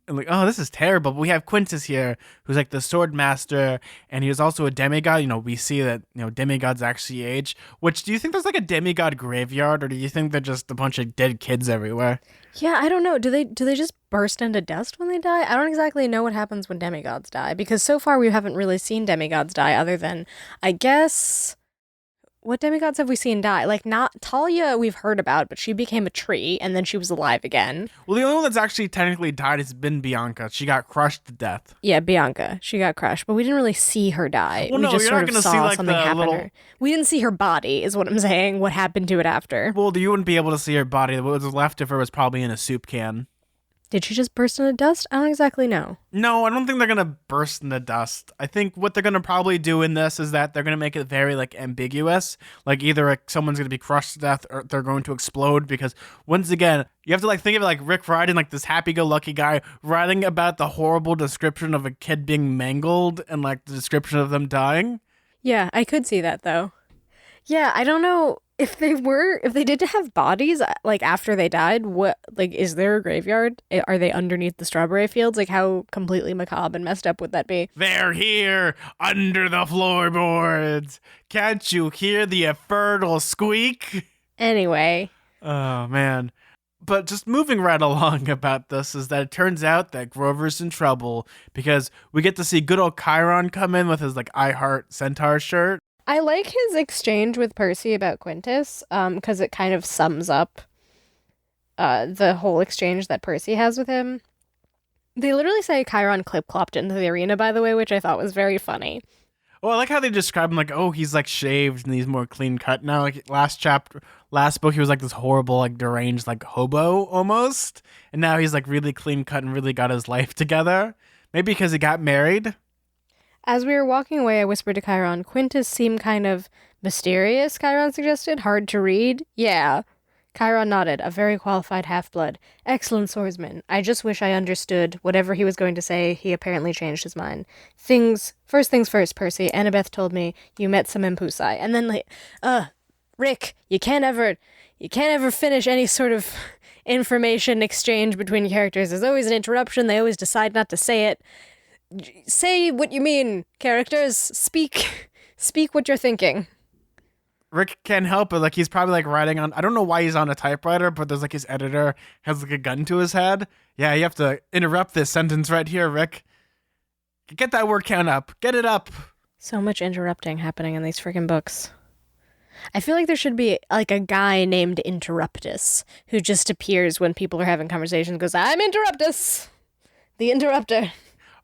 And like, oh, this is terrible. But we have Quintus here, who's like the sword master, and he was also a demigod. We see that, demigods actually age. Which, do you think there's like a demigod graveyard, or do you think they're just a bunch of dead kids everywhere? Yeah, I don't know. Do they just burst into dust when they die? I don't exactly know what happens when demigods die, because so far we haven't really seen demigods die other than, I guess, what demigods have we seen die? Like, not Talia we've heard about, but she became a tree and then she was alive again. Well, the only one that's actually technically died has been Bianca. She got crushed to death. Yeah, Bianca. She got crushed, but we didn't really see her die. Well, we no, just you're sort not of going to saw see like something the happen little... to her. We didn't see her body, is what I'm saying. What happened to it after? Well, you wouldn't be able to see her body. What was left of her was probably in a soup can. Did she just burst into dust? I don't exactly know. No, I don't think they're going to burst into dust. I think what they're going to probably do in this is that they're going to make it very, like, ambiguous. Like, either like, someone's going to be crushed to death or they're going to explode because, once again, you have to, like, think of it like Rick riding, like, this happy-go-lucky guy writing about the horrible description of a kid being mangled and, like, the description of them dying. Yeah, I could see that, though. Yeah, I don't know if they did have bodies, like, after they died, what, like, is there a graveyard? Are they underneath the strawberry fields? Like, how completely macabre and messed up would that be? They're here, under the floorboards. Can't you hear the fertile squeak? Anyway. Oh, man. But just moving right along about this is that it turns out that Grover's in trouble because we get to see good old Chiron come in with his, like, I Heart Centaur shirt. I like his exchange with Percy about Quintus, because it kind of sums up the whole exchange that Percy has with him. They literally say Chiron clip-clopped into the arena, by the way, which I thought was very funny. Well, I like how they describe him like, oh, he's like shaved and he's more clean cut now. Like last book, he was like this horrible, like deranged, like hobo almost. And now he's like really clean cut and really got his life together. Maybe because he got married. As we were walking away, I whispered to Chiron, Quintus seemed kind of mysterious, Chiron suggested. Hard to read? Yeah. Chiron nodded, a very qualified half-blood. Excellent swordsman. I just wish I understood. Whatever he was going to say, he apparently changed his mind. First things first, Percy. Annabeth told me you met some Empusai. And then, like, Rick, you can't ever finish any sort of information exchange between characters. There's always an interruption. They always decide not to say it. Say what you mean, characters. Speak what you're thinking. Rick can't help it. Like, he's probably like writing on, I don't know why he's on a typewriter, but there's like his editor has like a gun to his head. Yeah, you have to interrupt this sentence right here, Rick. Get that word count up. Get it up. So much interrupting happening in these freaking books. I feel like there should be like a guy named Interruptus who just appears when people are having conversations and goes, I'm Interruptus, the interrupter.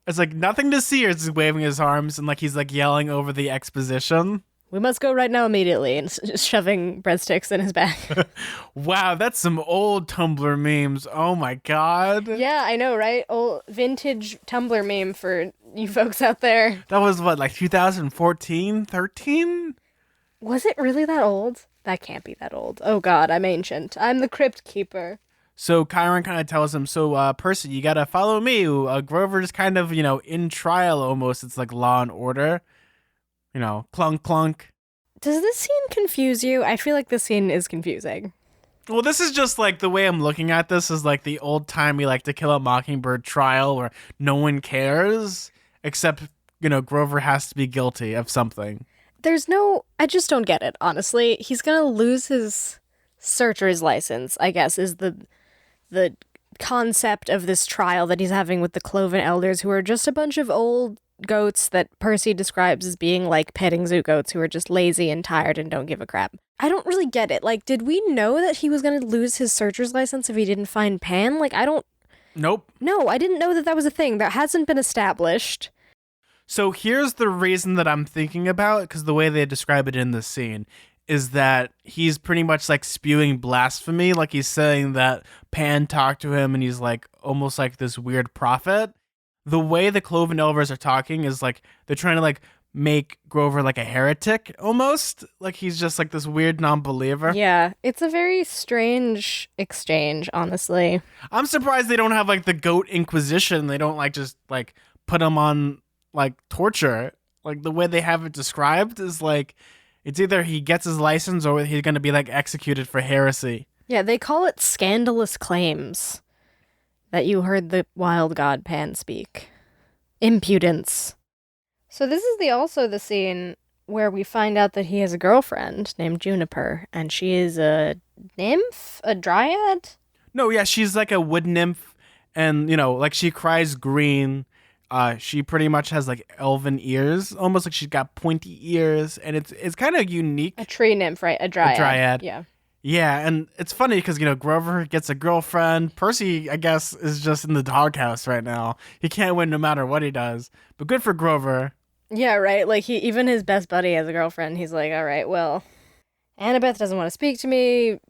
It's like nothing to see, or it's just waving his arms and like he's like yelling over the exposition. We must go right now immediately, and just shoving breadsticks in his bag. Wow, that's some old Tumblr memes. Oh my god. Yeah, I know, right? Old vintage Tumblr meme for you folks out there. That was what, like 2014, 13? Was it really that old? That can't be that old. Oh god, I'm ancient. I'm the crypt keeper. So Chiron kind of tells him, so Percy, you gotta follow me. Grover's kind of, in trial almost. It's like Law and Order. Clunk clunk. Does this scene confuse you? I feel like this scene is confusing. Well, this is just like the way I'm looking at this is like the old timey like To Kill a Mockingbird trial where no one cares except, Grover has to be guilty of something. I just don't get it, honestly. He's gonna lose his searcher's license, I guess, is the concept of this trial that he's having with the Cloven Elders, who are just a bunch of old goats that Percy describes as being like petting zoo goats who are just lazy and tired and don't give a crap. I don't really get it. Like, did we know that he was going to lose his searcher's license if he didn't find Pan? Like, I don't... Nope. No, I didn't know that that was a thing. That hasn't been established. So here's the reason that I'm thinking about, because the way they describe it in this scene is that he's pretty much like spewing blasphemy. Like he's saying that Pan talked to him and he's like almost like this weird prophet. The way the Cloven Elvers are talking is like they're trying to like make Grover like a heretic almost. Like he's just like this weird non-believer. Yeah, it's a very strange exchange, honestly. I'm surprised they don't have like the goat inquisition. They don't like just like put him on like torture. Like the way they have it described is like it's either he gets his license or he's going to be like executed for heresy. Yeah, they call it scandalous claims that you heard the wild god Pan speak. Impudence. So this is also the scene where we find out that he has a girlfriend named Juniper, and she is a nymph? A dryad? No, yeah, she's like a wood nymph, and, like she cries green. She pretty much has like elven ears, almost like she's got pointy ears, and it's kind of unique. A tree nymph, right? A dryad. A dryad. Yeah. Yeah, and it's funny because, Grover gets a girlfriend. Percy, I guess, is just in the doghouse right now. He can't win no matter what he does. But good for Grover. Yeah, right? Like, even his best buddy has a girlfriend. He's like, all right, well, Annabeth doesn't want to speak to me.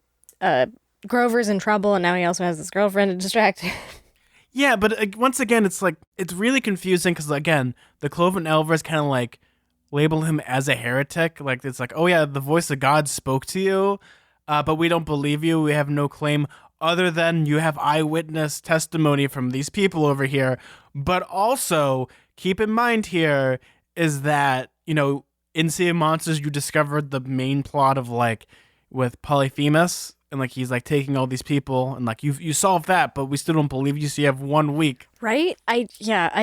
Grover's in trouble, and now he also has this girlfriend to distract him. Yeah, but once again, it's like, it's really confusing because, again, the Cloven Elvers kind of like label him as a heretic. Like, it's like, oh yeah, the voice of God spoke to you. But we don't believe you. We have no claim other than you have eyewitness testimony from these people over here. But also, keep in mind here is that, in Sea of Monsters, you discovered the main plot of, like, with Polyphemus. And, like, he's, like, taking all these people. And, like, you solved that, but we still don't believe you, so you have 1 week. Right? I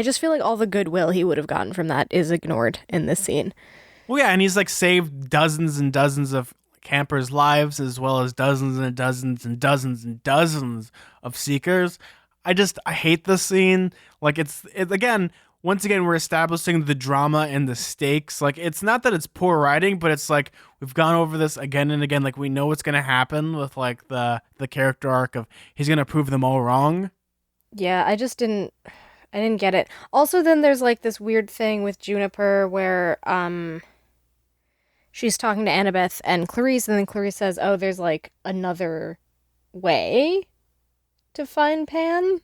just feel like all the goodwill he would have gotten from that is ignored in this scene. Well, yeah, and he's, like, saved dozens and dozens of campers' lives, as well as dozens and dozens and dozens and dozens of seekers. I hate this scene. Like it's again, once again, we're establishing the drama and the stakes. Like it's not that it's poor writing, but it's like we've gone over this again and again. Like we know what's gonna happen with like the character arc of he's gonna prove them all wrong. Yeah, I didn't get it. Also, then there's like this weird thing with Juniper where she's talking to Annabeth and Clarice, and then Clarice says, oh, there's like another way to find Pan.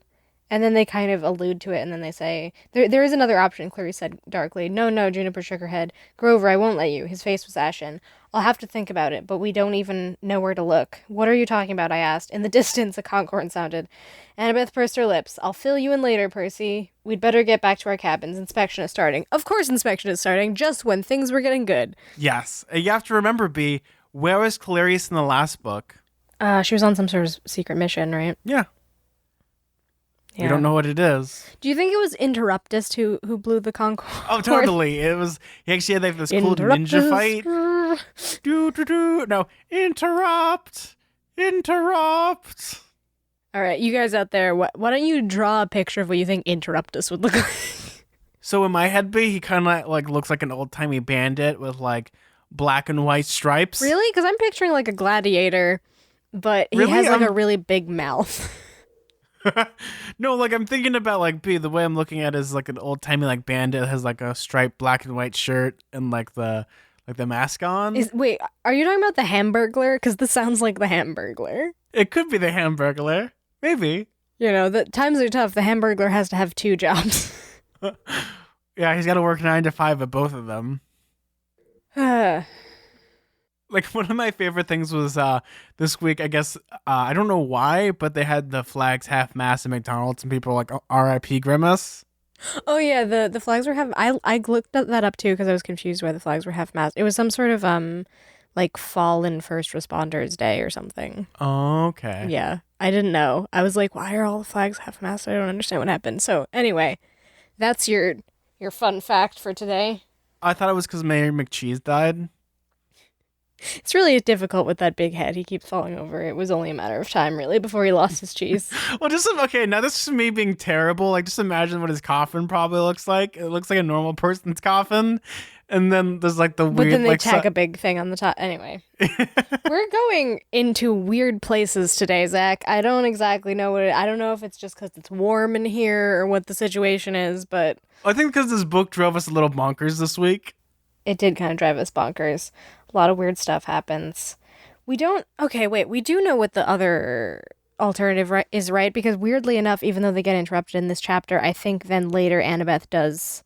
And then they kind of allude to it, and then they say, there is another option, Clarice said darkly. No, Juniper shook her head. Grover, I won't let you. His face was ashen. I'll have to think about it, but we don't even know where to look. What are you talking about, I asked. In the distance, a conch horn sounded. Annabeth pursed her lips. I'll fill you in later, Percy. We'd better get back to our cabins. Inspection is starting. Of course inspection is starting, just when things were getting good. Yes. You have to remember, B, where was Clarice in the last book? She was on some sort of secret mission, right? Yeah. Yeah. We don't know what it is. Do you think it was Interruptus who blew the conch horn? Oh, totally. It was. He actually had like this cool ninja fight. No, interrupt. All right, you guys out there, why don't you draw a picture of what you think Interruptus would look like? So in my head, B, he kind of like looks like an old timey bandit with like black and white stripes. Really? Because I'm picturing like a gladiator, but he Really? has like a really big mouth. No, like I'm thinking about like the way I'm looking at it is like an old timey like bandit that has like a striped black and white shirt and like the mask on. Wait, are you talking about the Hamburglar? Because this sounds like the Hamburglar. It could be the Hamburglar. Maybe. You know, the times are tough. The Hamburglar has to have 2 jobs. Yeah, he's got to work 9 to 5 at both of them. Like one of my favorite things was this week, I guess, I don't know why, but they had the flags half mast at McDonald's and people were like RIP Grimace. Oh yeah, the flags were half. I looked that up too because I was confused why the flags were half mast. It was some sort of like fallen first responders day or something. Oh, okay. Yeah, I didn't know. I was like, why are all the flags half mast? I don't understand what happened. So anyway, that's your fun fact for today. I thought it was because Mayor McCheese died. It's really difficult with that big head. He keeps falling over. It was only a matter of time, really, before he lost his cheese. Well, okay, now this is me being terrible. Like, just imagine what his coffin probably looks like. It looks like a normal person's coffin. And then there's like the weird... But then they like, tack a big thing on the top. Anyway. We're going into weird places today, Zach. I don't exactly know I don't know if it's just because it's warm in here or what the situation is, but... I think because this book drove us a little bonkers this week. It did kind of drive us bonkers. A lot of weird stuff happens. We do know what the other alternative is, right? Because weirdly enough, even though they get interrupted in this chapter, I think then later Annabeth does.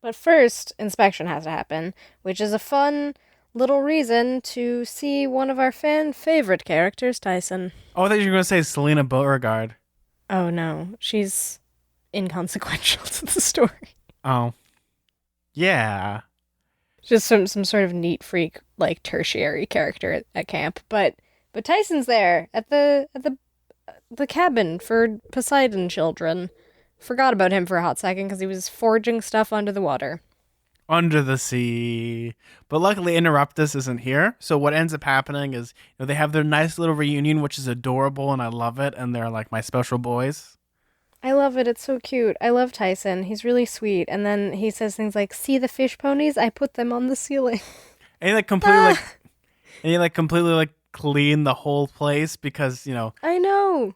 But first, inspection has to happen, which is a fun little reason to see one of our favorite characters, Tyson. Oh, I thought you were going to say Selena Beauregard. Oh no, she's inconsequential to the story. Oh. Yeah. Just some sort of neat freak, like tertiary character at camp, but Tyson's there at the cabin for Poseidon children. Forgot about him for a hot second because he was forging stuff under the water, under the sea. But luckily, Interruptus isn't here. So what ends up happening is, they have their nice little reunion, which is adorable, and I love it. And they're like my special boys. I love it. It's so cute. I love Tyson. He's really sweet. And then he says things like, "See the fish ponies? I put them on the ceiling." And he completely clean the whole place because, I know.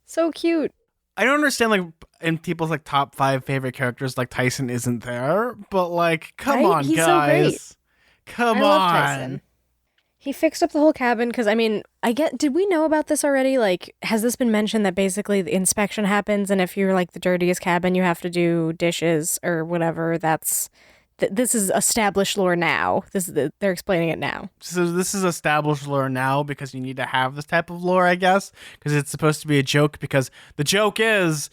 So cute. I don't understand like in people's like top 5 favorite characters like Tyson isn't there, but like come on, He's guys. So great. Come I on. love Tyson. He fixed up the whole cabin because, did we know about this already? Like, has this been mentioned that basically the inspection happens and if you're like the dirtiest cabin, you have to do dishes or whatever? This is established lore now. They're explaining it now. So this is established lore now because you need to have this type of lore, I guess, because it's supposed to be a joke because the joke is,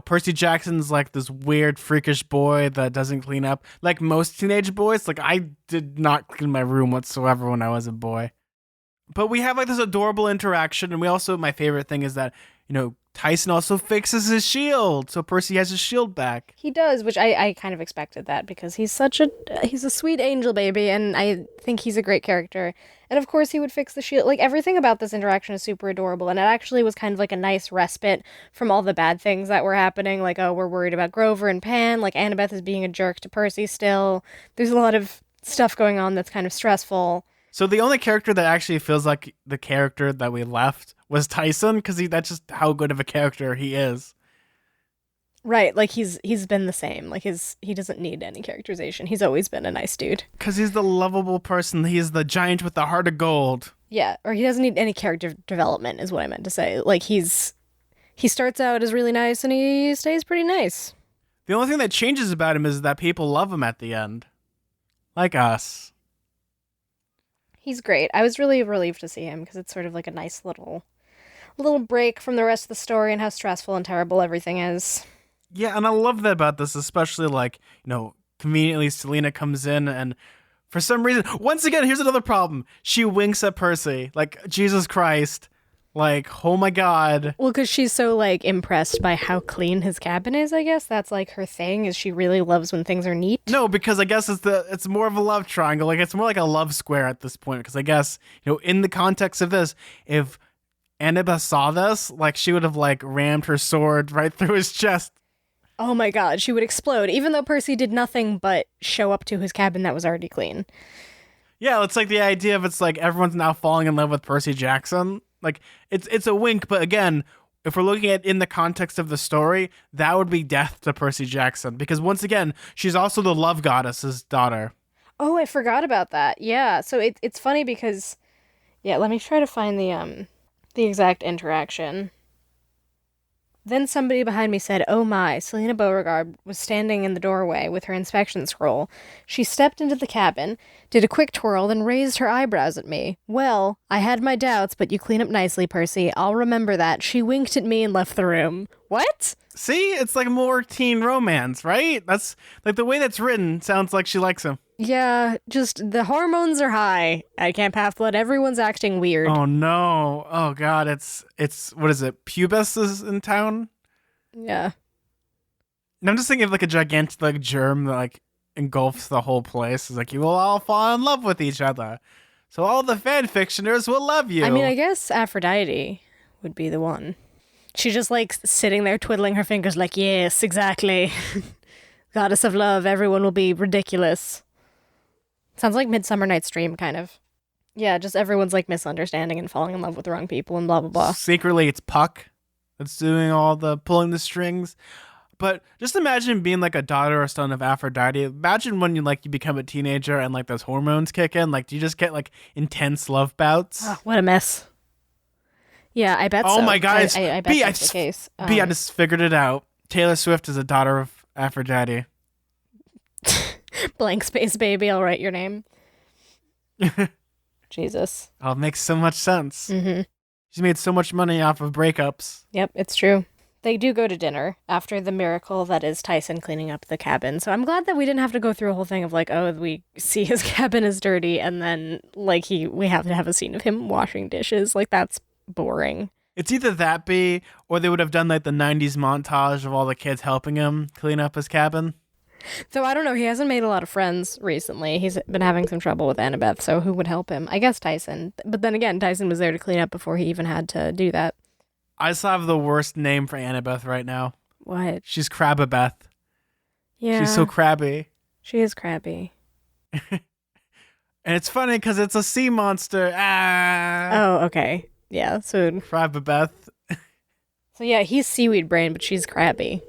Percy Jackson's like this weird, freakish boy that doesn't clean up. Like most teenage boys, like I did not clean my room whatsoever when I was a boy. But we have like this adorable interaction. And my favorite thing is that, Tyson also fixes his shield. So Percy has his shield back. He does, which I kind of expected that because he's a sweet angel baby. And I think he's a great character. And of course he would fix the shield. Like everything about this interaction is super adorable. And it actually was kind of like a nice respite from all the bad things that were happening. Like, oh, we're worried about Grover and Pan. Like Annabeth is being a jerk to Percy still. There's a lot of stuff going on that's kind of stressful. So the only character that actually feels like the character that we left was Tyson, because that's just how good of a character he is. Right, like he's been the same. Like he doesn't need any characterization. He's always been a nice dude. Because he's the lovable person. He's the giant with the heart of gold. Yeah, or he doesn't need any character development is what I meant to say. Like he starts out as really nice and he stays pretty nice. The only thing that changes about him is that people love him at the end. Like us. He's great. I was really relieved to see him because it's sort of like a nice little break from the rest of the story and how stressful and terrible everything is. Yeah, and I love that about this, especially like, conveniently Selena comes in and for some reason, once again, here's another problem. She winks at Percy. Like, Jesus Christ. Like, oh my God. Well, because she's so, like, impressed by how clean his cabin is, I guess. That's, like, her thing, is she really loves when things are neat. No, because I guess it's more of a love triangle. Like, it's more like a love square at this point. Because I guess, in the context of this, if Annabeth saw this, like, she would have, like, rammed her sword right through his chest. Oh my God, she would explode, even though Percy did nothing but show up to his cabin that was already clean. Yeah, it's like the idea of it's like everyone's now falling in love with Percy Jackson. Like it's a wink, but again, if we're looking at in the context of the story, that would be death to Percy Jackson because once again, she's also the love goddess's daughter. Oh, I forgot about that. Yeah. So it's funny because yeah, let me try to find the exact interaction. Then somebody behind me said, "Oh my," Selena Beauregard was standing in the doorway with her inspection scroll. She stepped into the cabin, did a quick twirl, then raised her eyebrows at me. "Well, I had my doubts, but you clean up nicely, Percy. I'll remember that." She winked at me and left the room. What? See, it's like more teen romance, right? That's like the way that's written sounds like she likes him. Yeah, just the hormones are high at Camp Half-Blood. Everyone's acting weird. Oh no. Oh god, it's what is it? Pubis is in town? Yeah. And I'm just thinking of like a gigantic like germ that like engulfs the whole place. It's like you will all fall in love with each other. So all the fan fictioners will love you. I mean, I guess Aphrodite would be the one. She's just like sitting there twiddling her fingers like, yes, exactly. Goddess of love, everyone will be ridiculous. Sounds like Midsummer Night's Dream, kind of. Yeah, just everyone's like misunderstanding and falling in love with the wrong people and blah, blah, blah. Secretly, it's Puck that's doing all the pulling the strings. But just imagine being like a daughter or son of Aphrodite. Imagine when you become a teenager and like those hormones kick in. Like, do you just get like intense love bouts? Oh, what a mess. Yeah, I bet so. Oh my god, I bet B, that's the case. B, I just figured it out. Taylor Swift is a daughter of Aphrodite. Blank space baby, I'll write your name. Jesus. Oh, it makes so much sense. Mm-hmm. She's made so much money off of breakups. Yep, it's true. They do go to dinner after the miracle that is Tyson cleaning up the cabin. So I'm glad that we didn't have to go through a whole thing of like, oh, we see his cabin is dirty and then like we have to have a scene of him washing dishes. Like that's boring. It's either that B or they would have done like the 90s montage of all the kids helping him clean up his cabin. Though I don't know, he hasn't made a lot of friends recently. He's been having some trouble with Annabeth, so who would help him? I guess Tyson. But then again, Tyson was there to clean up before he even had to do that. I just have the worst name for Annabeth right now. What? She's Crababeth. Yeah. She's so crabby. She is crabby. And it's funny because it's a sea monster. Ah. Oh, okay. Yeah, so... Crababeth. So yeah, he's seaweed brain, but she's crabby.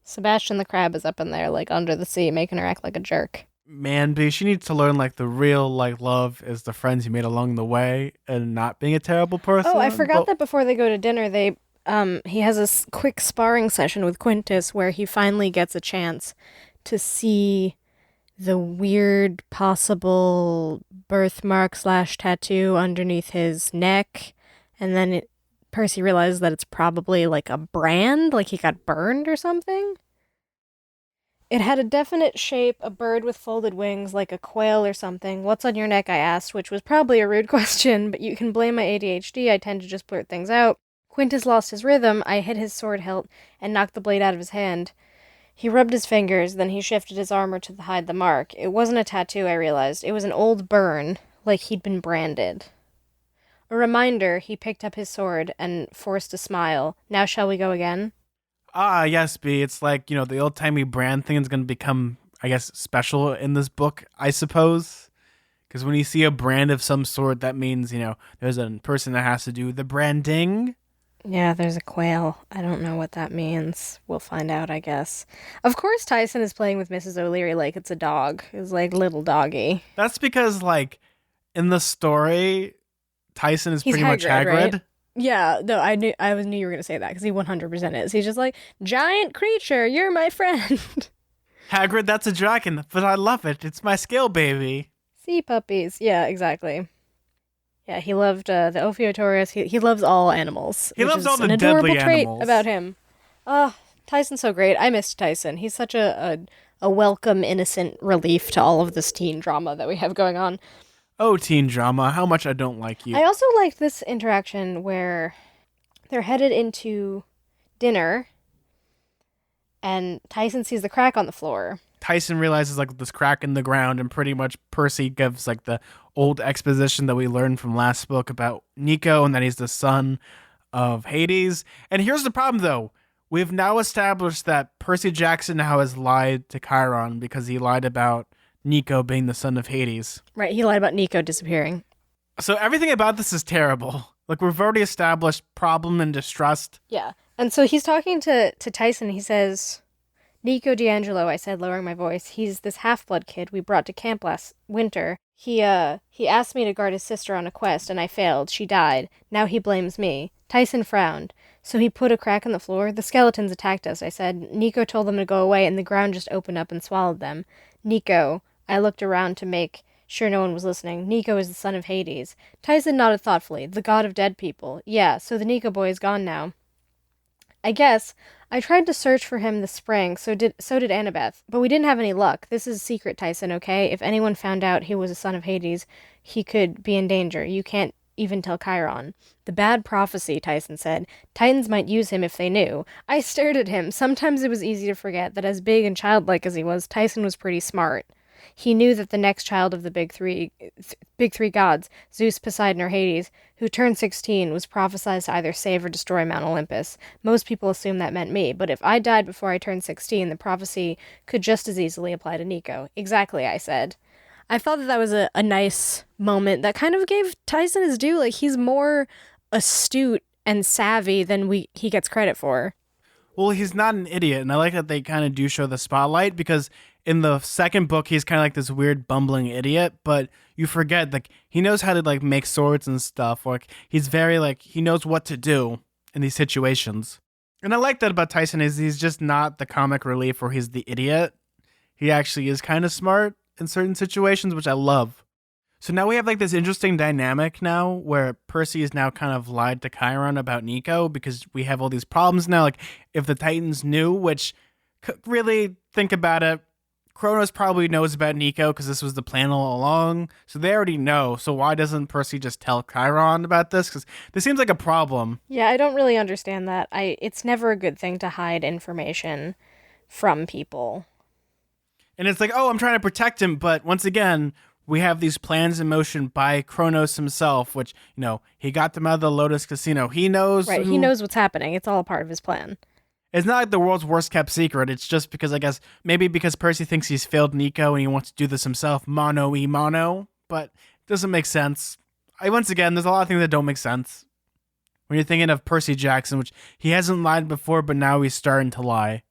Sebastian the crab is up in there, like, under the sea, making her act like a jerk. Man, B, she needs to learn, like, the real, like, love is the friends you made along the way and not being a terrible person. Oh, I forgot that before they go to dinner, he has a quick sparring session with Quintus where he finally gets a chance to see the weird possible birthmark / tattoo underneath his neck. And then Percy realizes that it's probably like a brand, like he got burned or something. It had a definite shape, a bird with folded wings, like a quail or something. "What's on your neck?" I asked, which was probably a rude question, but you can blame my ADHD, I tend to just blurt things out. Quintus lost his rhythm, I hit his sword hilt and knocked the blade out of his hand. He rubbed his fingers, then he shifted his armor to hide the mark. It wasn't a tattoo, I realized. It was an old burn, like he'd been branded. A reminder, he picked up his sword and forced a smile. "Now shall we go again?" Ah, yes, B. It's like, the old-timey brand thing is going to become, I guess, special in this book, I suppose. Because when you see a brand of some sort, that means, there's a person that has to do the branding. Yeah, there's a quail. I don't know what that means. We'll find out, I guess. Of course Tyson is playing with Mrs. O'Leary like it's a dog. It's like little doggy. That's because, like, in the story, Tyson is He's pretty much Hagrid. right? Yeah, no, I knew you were going to say that because he 100% is. He's just like, "Giant creature, you're my friend." Hagrid, that's a dragon, but I love it. It's my scale baby. Sea puppies. Yeah, exactly. Yeah, he loved the Ophiotaurus. He loves all animals. He loves all the an deadly adorable trait animals. about him. Oh, Tyson's so great. I missed Tyson. He's such a welcome, innocent relief to all of this teen drama that we have going on. Oh, teen drama, how much I don't like you. I also liked this interaction where they're headed into dinner and Tyson sees the crack on the floor. Tyson realizes like this crack in the ground and pretty much Percy gives like the old exposition that we learned from last book about Nico and that he's the son of Hades. And here's the problem though. We've now established that Percy Jackson now has lied to Chiron because he lied about Nico being the son of Hades. Right, he lied about Nico disappearing. So everything about this is terrible. Like, we've already established problem and distrust. Yeah. And so he's talking to Tyson. He says, Nico D'Angelo, I said, lowering my voice. He's this half-blood kid we brought to camp last winter. He asked me to guard his sister on a quest, and I failed. She died. Now he blames me. Tyson frowned. So he put a crack in the floor. The skeletons attacked us, I said. Nico told them to go away, and the ground just opened up and swallowed them. Nico. I looked around to make sure no one was listening. Nico is the son of Hades. Tyson nodded thoughtfully. The god of dead people. Yeah, so the Nico boy is gone now. I guess. I tried to search for him this spring, so did Annabeth, but we didn't have any luck. This is a secret, Tyson, okay? If anyone found out he was a son of Hades, he could be in danger. You can't even tell Chiron. The bad prophecy, Tyson said. Titans might use him if they knew. I stared at him. Sometimes it was easy to forget that as big and childlike as he was, Tyson was pretty smart. He knew that the next child of the big three gods, Zeus, Poseidon, or Hades, who turned 16, was prophesied to either save or destroy Mount Olympus. Most people assume that meant me, but if I died before I turned 16, the prophecy could just as easily apply to Nico. Exactly, I said. I thought that was a nice moment that kind of gave Tyson his due. Like, he's more astute and savvy than he gets credit for. Well, he's not an idiot, and I like that they kind of do show the spotlight, because in the second book, he's kind of like this weird bumbling idiot, but you forget, like, he knows how to, like, make swords and stuff. Like, he's very, like, he knows what to do in these situations. And I like that about Tyson, is he's just not the comic relief where he's the idiot. He actually is kind of smart in certain situations, which I love. So now we have, like, this interesting dynamic now where Percy is now kind of lied to Chiron about Nico, because we have all these problems now. Like, if the Titans knew, which, really, think about it, Kronos probably knows about Nico because this was the plan all along. So they already know. So why doesn't Percy just tell Chiron about this? Because this seems like a problem. Yeah, I don't really understand that. It's never a good thing to hide information from people. And it's like, oh, I'm trying to protect him. But once again, we have these plans in motion by Kronos himself, which, he got them out of the Lotus Casino. He knows. Right, he knows what's happening. It's all a part of his plan. It's not like the world's worst kept secret. It's just because, I guess, maybe because Percy thinks he's failed Nico and he wants to do this himself, mano. But it doesn't make sense. Once again, there's a lot of things that don't make sense. When you're thinking of Percy Jackson, which he hasn't lied before, but now he's starting to lie.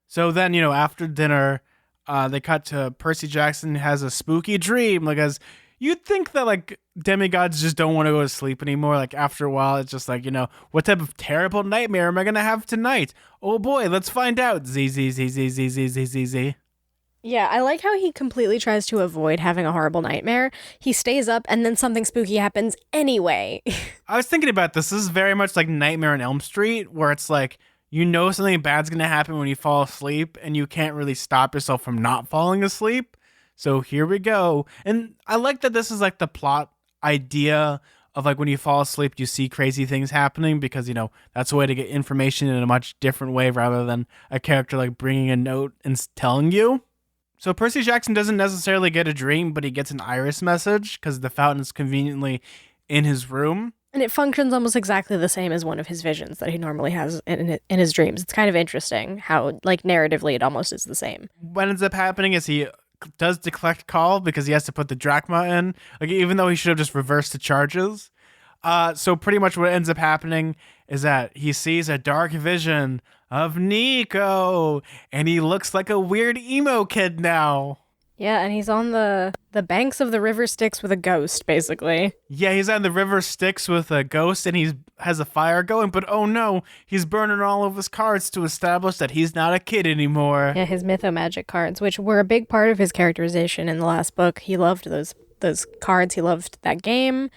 So then, after dinner, they cut to Percy Jackson has a spooky dream. Like, as you'd think that, like, demigods just don't want to go to sleep anymore. Like, after a while, it's just like, what type of terrible nightmare am I going to have tonight? Oh boy, let's find out. Z. Yeah, I like how he completely tries to avoid having a horrible nightmare. He stays up and then something spooky happens anyway. I was thinking about this. This is very much like Nightmare on Elm Street, where it's like, something bad's going to happen when you fall asleep and you can't really stop yourself from not falling asleep. So here we go. And I like that this is like the plot idea of, like, when you fall asleep, you see crazy things happening, because, that's a way to get information in a much different way rather than a character like bringing a note and telling you. So Percy Jackson doesn't necessarily get a dream, but he gets an iris message because the fountain is conveniently in his room. And it functions almost exactly the same as one of his visions that he normally has in his dreams. It's kind of interesting how, like, narratively it almost is the same. What ends up happening is he does the collect call because he has to put the drachma in, like, even though he should have just reversed the charges. So pretty much what ends up happening is that he sees a dark vision of Nico, and he looks like a weird emo kid now. Yeah, and he's on the banks of the river Styx with a ghost, basically. Yeah, he's on the river Styx with a ghost, and he has a fire going, but oh no, he's burning all of his cards to establish that he's not a kid anymore. Yeah, his mythomagic cards, which were a big part of his characterization in the last book. He loved those cards. He loved that game.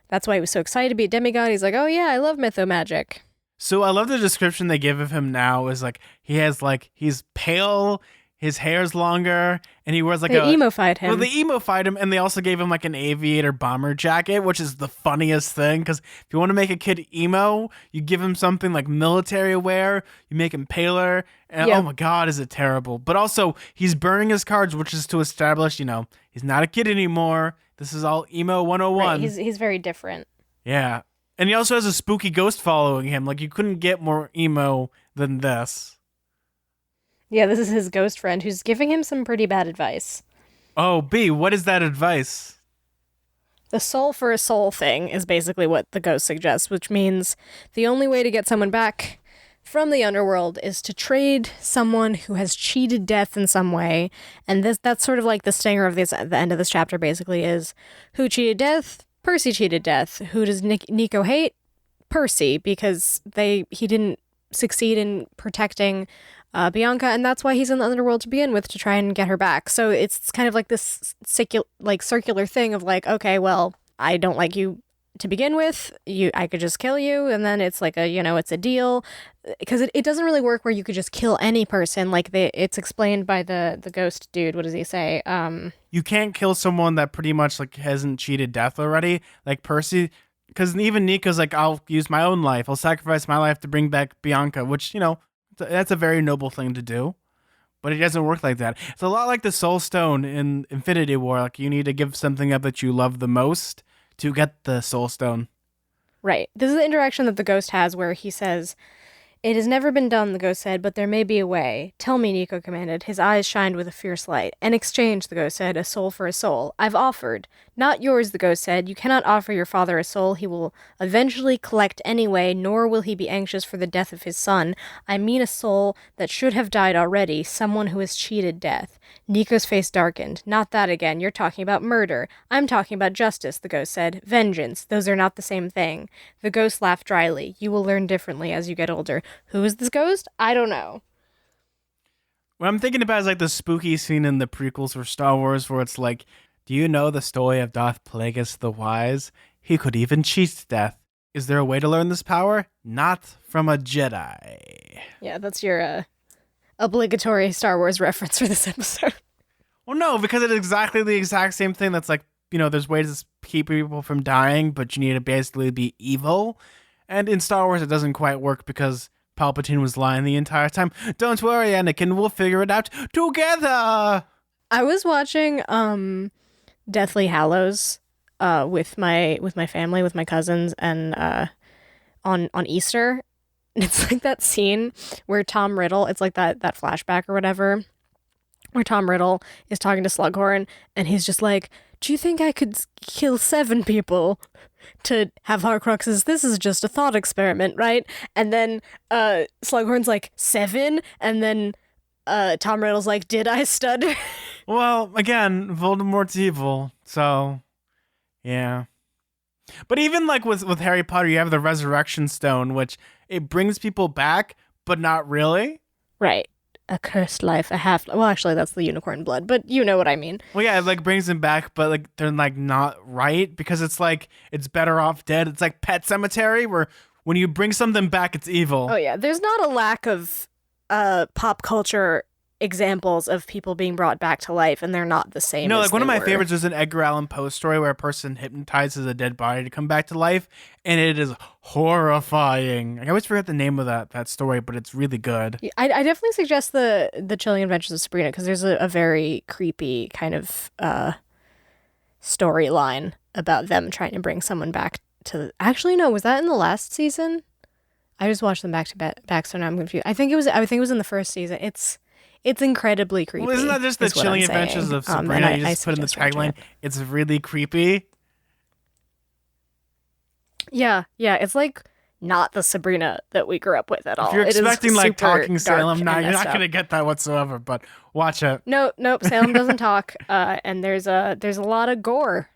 That's why he was so excited to be a demigod. He's like, oh yeah, I love mythomagic. So I love the description they give of him now is like, he's pale, his hair's longer, and he wears like they emo-fied him. Well, they emo-fied him, and they also gave him like an aviator bomber jacket, which is the funniest thing, because if you want to make a kid emo, you give him something like military wear, you make him paler, and Oh my god, is it terrible. But also, he's burning his cards, which is to establish, he's not a kid anymore. This is all emo 101. Right, he's very different. Yeah. And he also has a spooky ghost following him. Like, you couldn't get more emo than this. Yeah, this is his ghost friend who's giving him some pretty bad advice. Oh, B, what is that advice? The soul for a soul thing is basically what the ghost suggests, which means the only way to get someone back from the underworld is to trade someone who has cheated death in some way. And that's sort of like the stinger of this at the end of this chapter basically is who cheated death? Percy cheated death. Who does Nico hate? Percy, because he didn't succeed in protecting Bianca, and that's why he's in the underworld to begin with, to try and get her back. So it's kind of like this circular thing of like, okay, well, I don't like you to begin with. I could just kill you, and then it's like it's a deal, because it doesn't really work where you could just kill any person. Like it's explained by the ghost dude. What does he say? You can't kill someone that pretty much like hasn't cheated death already, like Percy. Because even Nico's like, I'll use my own life. I'll sacrifice my life to bring back Bianca, which, that's a very noble thing to do. But it doesn't work like that. It's a lot like the Soul Stone in Infinity War. Like, you need to give something up that you love the most to get the Soul Stone. Right. This is the interaction that the ghost has where he says, "It has never been done," the ghost said, "but there may be a way." "Tell me," Nico commanded. His eyes shined with a fierce light. "An exchange," the ghost said, "a soul for a soul. I've offered." "Not yours," the ghost said. "You cannot offer your father a soul he will eventually collect anyway, nor will he be anxious for the death of his son. I mean a soul that should have died already, someone who has cheated death." Nico's face darkened. "Not that again. You're talking about murder." "I'm talking about justice," the ghost said. "Vengeance. Those are not the same thing." The ghost laughed dryly. "You will learn differently as you get older." Who is this ghost? I don't know. What I'm thinking about is like the spooky scene in the prequels for Star Wars where it's like, do you know the story of Darth Plagueis the Wise? He could even cheat death. Is there a way to learn this power? Not from a Jedi. Yeah, that's your obligatory Star Wars reference for this episode. Well, no, because it's exactly the exact same thing. That's like, there's ways to keep people from dying, but you need to basically be evil. And in Star Wars, it doesn't quite work because Palpatine was lying the entire time. Don't worry, Anakin, we'll figure it out together. I was watching Deathly Hallows with my family, with my cousins, and on Easter. It's like that scene where Tom Riddle, it's like that flashback or whatever, where Tom Riddle is talking to Slughorn, and he's just like, "Do you think I could kill 7 people to have Horcruxes? This is just a thought experiment, right?" And then Slughorn's like, "7?" And then Tom Riddle's like, "Did I stutter?" Well, again, Voldemort's evil, so yeah. But even like with Harry Potter, you have the Resurrection Stone, which it brings people back, but not really. Right. A cursed life, a half. Well, actually, that's the unicorn blood, but you know what I mean. Well, yeah, it like brings them back, but like they're like not right because it's like it's better off dead. It's like Pet Cemetery, where when you bring something back, it's evil. Oh yeah, there's not a lack of pop culture examples of people being brought back to life, and they're not the same. No, as like one of they my were. favorites is an Edgar Allan Poe story where a person hypnotizes a dead body to come back to life, and it is horrifying. I always forget the name of that story, but it's really good. Yeah, I definitely suggest the Chilling Adventures of Sabrina, because there's a very creepy kind of storyline about them trying to bring someone back to. Actually, no, was that in the last season? I just watched them back to back, so now I'm confused. I think it was in the first season. It's incredibly creepy. Well, isn't that just the Chilling Adventures of Sabrina? You just put in the tagline. It's really creepy. Yeah, it's like not the Sabrina that we grew up with at all. If you're expecting like Talking Salem, now you're not gonna get that whatsoever. But watch it. Nope, Salem doesn't talk. And there's a lot of gore,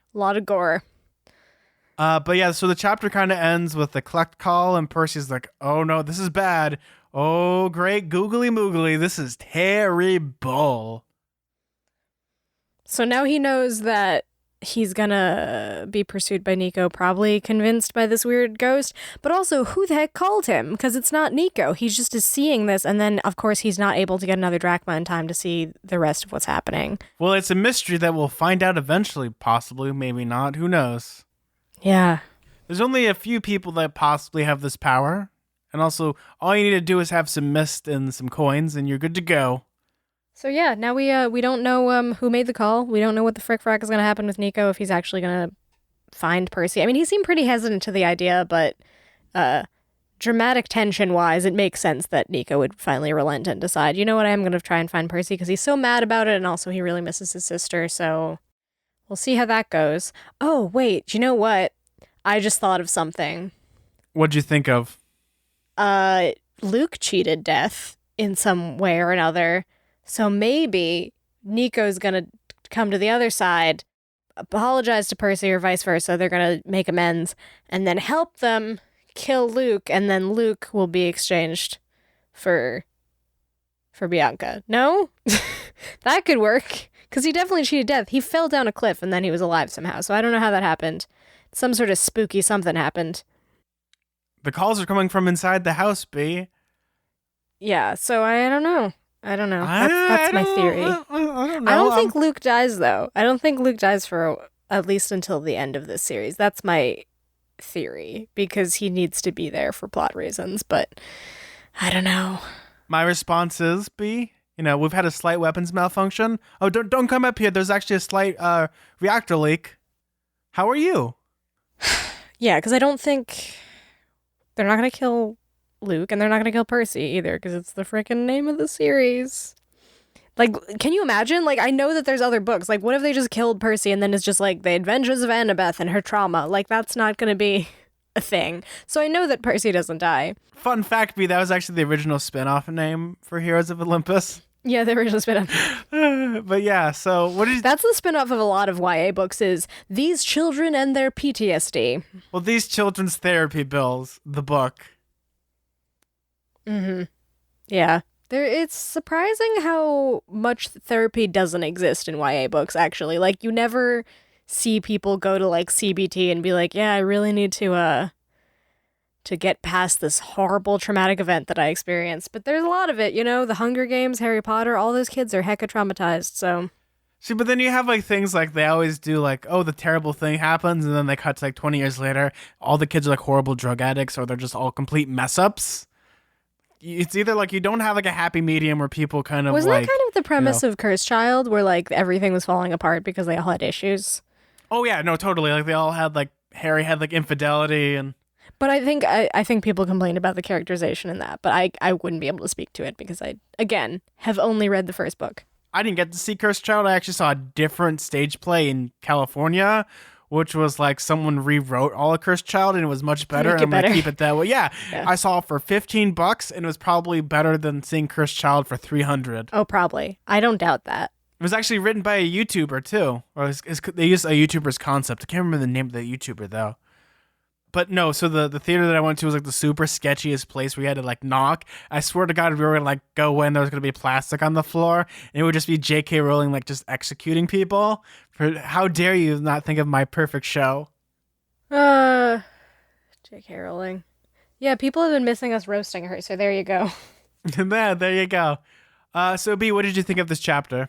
But yeah, so the chapter kind of ends with the collect call, and Percy's like, "Oh no, this is bad. Oh great, googly moogly, this is terrible." So now he knows that he's gonna be pursued by Nico, probably convinced by this weird ghost. But also, who the heck called him? Because it's not Nico. He's just seeing this, and then of course he's not able to get another drachma in time to see the rest of what's happening. Well, it's a mystery that we'll find out eventually, possibly, maybe not. Who knows? Yeah. There's only a few people that possibly have this power. And also, all you need to do is have some mist and some coins, and you're good to go. So yeah, now we don't know who made the call. We don't know what the frick frack is going to happen with Nico, if he's actually going to find Percy. I mean, he seemed pretty hesitant to the idea, but dramatic tension wise, it makes sense that Nico would finally relent and decide, you know what, I'm going to try and find Percy because he's so mad about it and also he really misses his sister. So we'll see how that goes. Oh, wait, you know what? I just thought of something. What'd you think of? Luke cheated death in some way or another. So maybe Nico's going to come to the other side, apologize to Percy or vice versa. They're going to make amends and then help them kill Luke, and then Luke will be exchanged for Bianca. No? That could work, because he definitely cheated death. He fell down a cliff and then he was alive somehow, so I don't know how that happened. Some sort of spooky something happened. The calls are coming from inside the house, B. Yeah, so I don't know. That's my theory. I don't know. I don't think Luke dies, though. I don't think Luke dies for at least until the end of this series. That's my theory, because he needs to be there for plot reasons, but I don't know. My response is, B, we've had a slight weapons malfunction. Oh, don't come up here. There's actually a slight reactor leak. How are you? Yeah, because I don't think they're not going to kill Luke, and they're not going to kill Percy either, because it's the freaking name of the series. Like, can you imagine? Like, I know that there's other books. Like, what if they just killed Percy and then it's just like the adventures of Annabeth and her trauma? Like, that's not going to be a thing. So I know that Percy doesn't die. Fun fact, B, that was actually the original spin-off name for Heroes of Olympus. Yeah, the original spin-off. But yeah, so what did you... That's the spin-off of a lot of YA books is These Children and Their PTSD. Well, These Children's Therapy Bills, the book. Mm-hmm. Yeah. It's surprising how much therapy doesn't exist in YA books, actually. Like, you never see people go to, like, CBT and be like, yeah, I really need to get past this horrible traumatic event that I experienced. But there's a lot of it, The Hunger Games, Harry Potter, all those kids are hecka traumatized, so... See, but then you have, like, things like they always do, like, oh, the terrible thing happens, and then they cut to, like, 20 years later, all the kids are, like, horrible drug addicts, or they're just all complete mess-ups. It's either like you don't have like a happy medium where people kind of Wasn't like... that kind of the premise of Cursed Child, where like everything was falling apart because they all had issues? Oh yeah, no, totally. Like they all had like... Harry had like infidelity and... But I think people complained about the characterization in that, but I wouldn't be able to speak to it because I, again, have only read the first book. I didn't get to see Cursed Child. I actually saw a different stage play in California, which was like someone rewrote all of Cursed Child and it was much better. And I'm going to keep it that way. Yeah, I saw it for $15 and it was probably better than seeing Cursed Child for $300. Oh, probably. I don't doubt that. It was actually written by a YouTuber too. Or they used a YouTuber's concept. I can't remember the name of the YouTuber though. But no, so the theater that I went to was like the super sketchiest place where you had to like knock. I swear to God, if we were gonna like go in, there was gonna be plastic on the floor, and it would just be J.K. Rowling like just executing people. For how dare you not think of my perfect show? J.K. Rowling. Yeah, people have been missing us roasting her, so there you go. There you go. So B, what did you think of this chapter?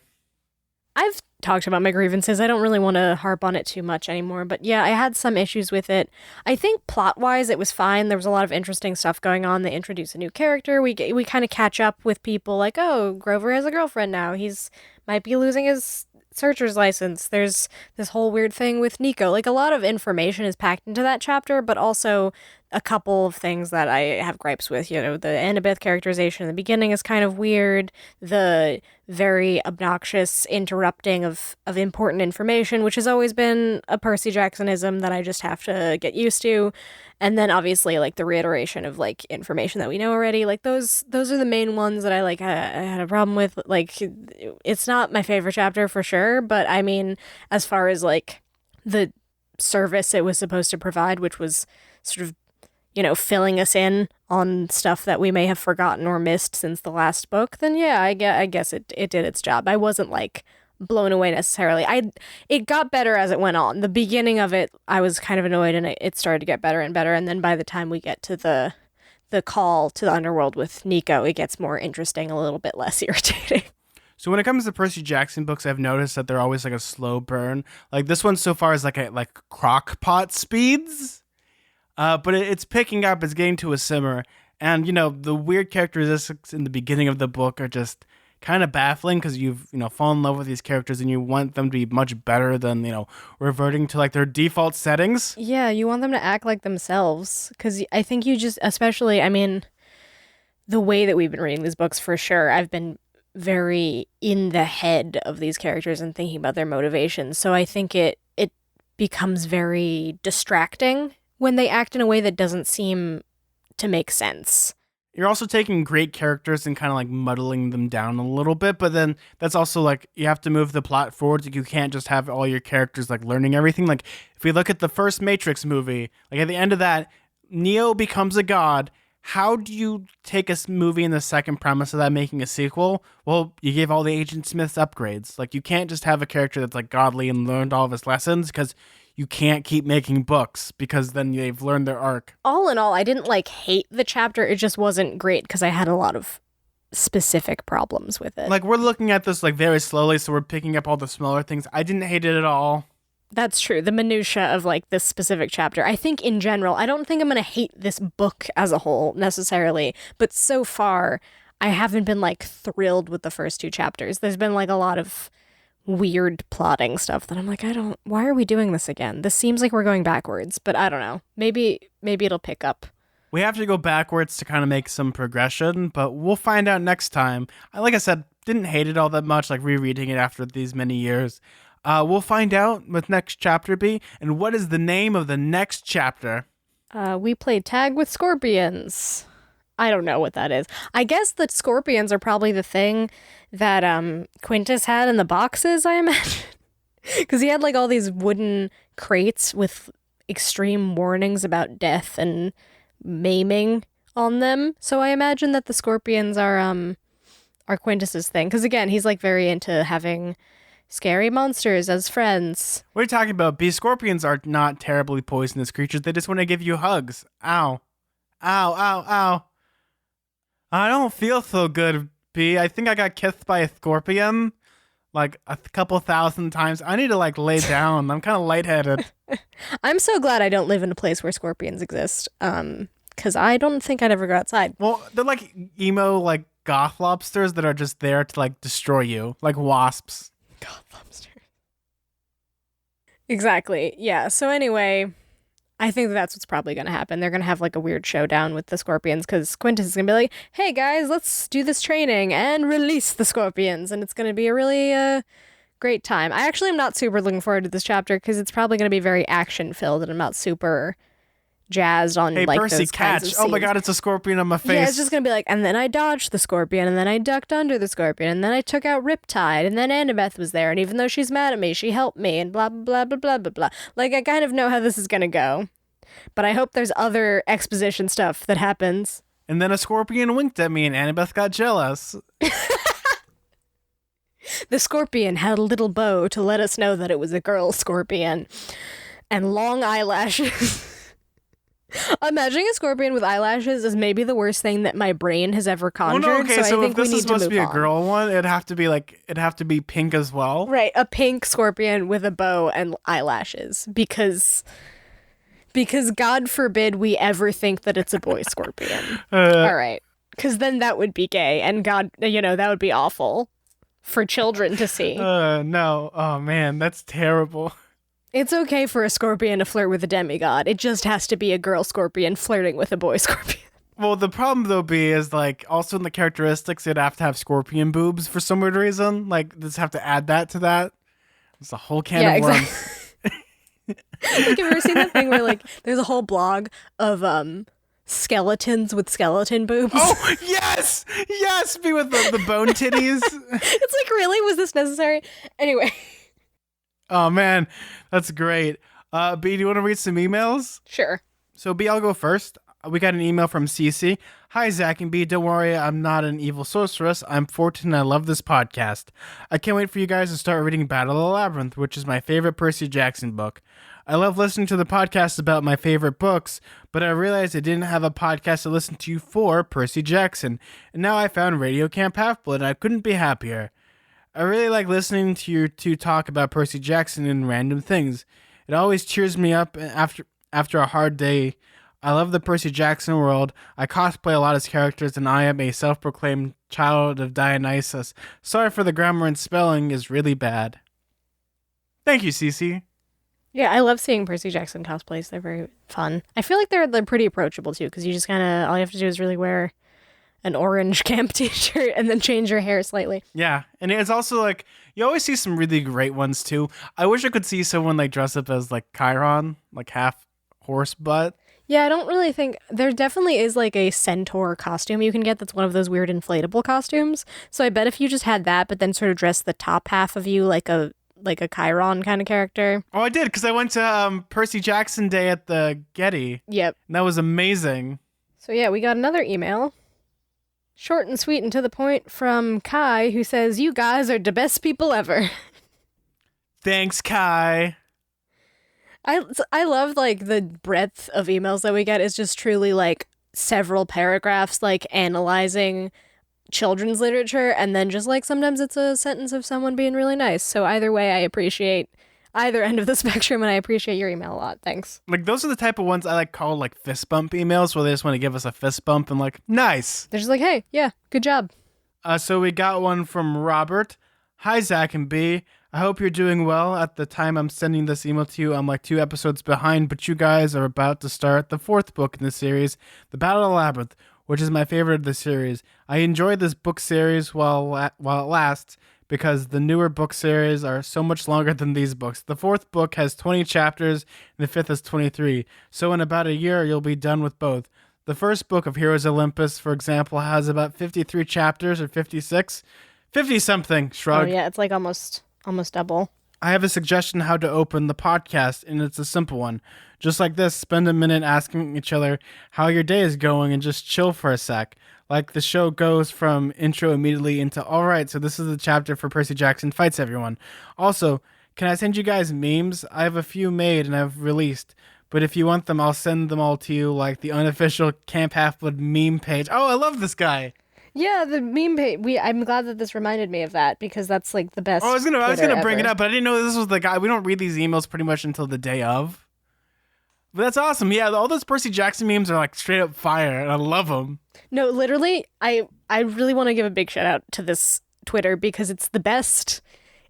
I've talked about my grievances. I don't really want to harp on it too much anymore, but yeah, I had some issues with it. I think plot-wise, it was fine. There was a lot of interesting stuff going on. They introduce a new character. We kind of catch up with people like, oh, Grover has a girlfriend now. He's might be losing his searcher's license. There's this whole weird thing with Nico. Like, a lot of information is packed into that chapter, but also a couple of things that I have gripes with. The Annabeth characterization in the beginning is kind of weird. The very obnoxious interrupting of important information, which has always been a Percy Jacksonism that I just have to get used to. And then obviously like the reiteration of like information that we know already. Like those are the main ones that I had a problem with. Like, it's not my favorite chapter for sure, but I mean, as far as like the service it was supposed to provide, which was sort of filling us in on stuff that we may have forgotten or missed since the last book, then yeah, I guess it did its job. I wasn't like blown away necessarily. It got better as it went on. The beginning of it, I was kind of annoyed, and it started to get better and better. And then by the time we get to the call to the Underworld with Nico, it gets more interesting, a little bit less irritating. So when it comes to Percy Jackson books, I've noticed that they're always like a slow burn. Like this one so far is like crock pot speeds. But it's picking up, it's getting to a simmer. And, the weird characteristics in the beginning of the book are just kind of baffling because you've, fallen in love with these characters and you want them to be much better than, reverting to like their default settings. Yeah, you want them to act like themselves. Because I think you just, especially, I mean, the way that we've been reading these books, for sure, I've been very in the head of these characters and thinking about their motivations. So I think it becomes very distracting when they act in a way that doesn't seem to make sense. You're also taking great characters and kind of like muddling them down a little bit, but then that's also like you have to move the plot forward. Like, you can't just have all your characters like learning everything. Like if we look at the first Matrix movie, like at the end of that, Neo becomes a god. How do you take a movie in the second premise of that making a sequel? Well, you give all the Agent Smiths upgrades. Like, you can't just have a character that's like godly and learned all of his lessons, because you can't keep making books because then they've learned their arc. All in all, I didn't like hate the chapter. It just wasn't great because I had a lot of specific problems with it. Like, we're looking at this like very slowly, so we're picking up all the smaller things. I didn't hate it at all. That's true. The minutia of like this specific chapter. I think in general, I don't think I'm going to hate this book as a whole necessarily, but so far I haven't been like thrilled with the first two chapters. There's been like a lot of weird plotting stuff that I'm like, why are we doing this again? This seems like we're going backwards, but I don't know. Maybe it'll pick up. We have to go backwards to kind of make some progression, but we'll find out next time. Like I said, didn't hate it all that much, like rereading it after these many years. We'll find out what next chapter be, and what is the name of the next chapter? We played tag with scorpions. I don't know what that is. I guess the scorpions are probably the thing that Quintus had in the boxes, I imagine. Because he had like all these wooden crates with extreme warnings about death and maiming on them. So I imagine that the scorpions are Quintus's thing. Because again, he's like very into having scary monsters as friends. What are you talking about, B? Scorpions are not terribly poisonous creatures. They just want to give you hugs. Ow. Ow, ow, ow. I don't feel so good, B. I think I got kissed by a scorpion like a couple thousand times. I need to like lay down. I'm kind of lightheaded. I'm so glad I don't live in a place where scorpions exist. Because I don't think I'd ever go outside. Well, they're like emo, like goth lobsters that are just there to like destroy you, like wasps. God, lobster. Exactly. Yeah. So anyway, I think that's what's probably going to happen. They're going to have like a weird showdown with the scorpions because Quintus is going to be like, hey guys, let's do this training and release the scorpions. And it's going to be a really great time. I actually am not super looking forward to this chapter because it's probably going to be very action filled and I'm not super jazzed on hey, like Percy, those kinds catch. of scenes. Oh my god, it's a scorpion on my face. Yeah, it's just gonna be like, and then I dodged the scorpion, and then I ducked under the scorpion, and then I took out Riptide, and then Annabeth was there, and even though she's mad at me, she helped me, and blah blah blah blah blah blah. Like, I kind of know how this is gonna go, but I hope there's other exposition stuff that happens. And then a scorpion winked at me, and Annabeth got jealous. The scorpion had a little bow to let us know that it was a girl scorpion, and long eyelashes. Imagining a scorpion with eyelashes is maybe the worst thing that my brain has ever conjured. Well, no, okay, so I think if this we is need supposed to be move a on. girl one, it'd have to be pink as well. Right, a pink scorpion with a bow and eyelashes because God forbid we ever think that it's a boy scorpion. All right, because then that would be gay, and God, that would be awful for children to see. No, oh man, that's terrible. It's okay for a scorpion to flirt with a demigod. It just has to be a girl scorpion flirting with a boy scorpion. Well, the problem though is like also in the characteristics, it'd have to have scorpion boobs for some weird reason. Like, just have to add that to that. It's a whole can of worms. Like, have you ever seen that thing where like there's a whole blog of skeletons with skeleton boobs? Oh yes, me with the bone titties. It's like, really, was this necessary? Anyway. Oh man, that's great. B, do you want to read some emails? Sure. So B, I'll go first. We got an email from CC. Hi, Zack and B. Don't worry, I'm not an evil sorceress. I'm 14 and I love this podcast. I can't wait for you guys to start reading Battle of the Labyrinth, which is my favorite Percy Jackson book. I love listening to the podcast about my favorite books, but I realized I didn't have a podcast to listen to for Percy Jackson, and now I found Radio Camp Half-Blood and I couldn't be happier. I really like listening to you two talk about Percy Jackson and random things. It always cheers me up after a hard day. I love the Percy Jackson world. I cosplay a lot as characters, and I am a self-proclaimed child of Dionysus. Sorry for the grammar and spelling is really bad. Thank you, Cece. Yeah, I love seeing Percy Jackson cosplays. They're very fun. I feel like they're pretty approachable too, because you just kind of all you have to do is really wear an orange camp t-shirt and then change your hair slightly. Yeah, and it's also like you always see some really great ones too. I wish I could see someone like dress up as like Chiron, like half horse butt. Yeah, I don't really think there definitely is like a centaur costume you can get that's one of those weird inflatable costumes. So I bet if you just had that, but then sort of dress the top half of you like a Chiron kind of character. Oh, I did because I went to Percy Jackson Day at the Getty. Yep. And that was amazing. So yeah, we got another email. Short and sweet and to the point from Kai, who says, "You guys are the best people ever." Thanks, Kai. I love like the breadth of emails that we get is just truly like several paragraphs like analyzing children's literature, and then just like sometimes it's a sentence of someone being really nice. So either way, I appreciate either end of the spectrum, and I appreciate your email a lot. Thanks. Like those are the type of ones I like call like fist bump emails, where they just want to give us a fist bump and like nice. They're just like, hey, yeah, good job. So we got one from Robert. Hi, Zack and B. I hope you're doing well. At the time I'm sending this email to you, I'm like 2 episodes behind, but you guys are about to start the 4th book in the series, The Battle of the Labyrinth, which is my favorite of the series. I enjoyed this book series while it lasts, because the newer book series are so much longer than these books. The 4th book has 20 chapters, and the 5th is 23. So in about a year, you'll be done with both. The first book of Heroes Olympus, for example, has about 53 chapters, or 56. 50-something, shrug. Oh yeah, it's like almost double. I have a suggestion how to open the podcast, and it's a simple one. Just like this, spend a minute asking each other how your day is going and just chill for a sec. Like the show goes from intro immediately into, all right, so this is the chapter for Percy Jackson fights everyone. Also, can I send you guys memes? I have a few made and I've released, but if you want them, I'll send them all to you, like the unofficial Camp Half-Blood meme page. Oh, I love this guy. Yeah, the meme page. I'm glad that this reminded me of that, because that's like the best. Oh, I was gonna bring ever. it up, but I didn't know this was the guy. We don't read these emails pretty much until the day of. But that's awesome. Yeah, all those Percy Jackson memes are like straight up fire, and I love them. No, literally, I really want to give a big shout out to this Twitter, because it's the best.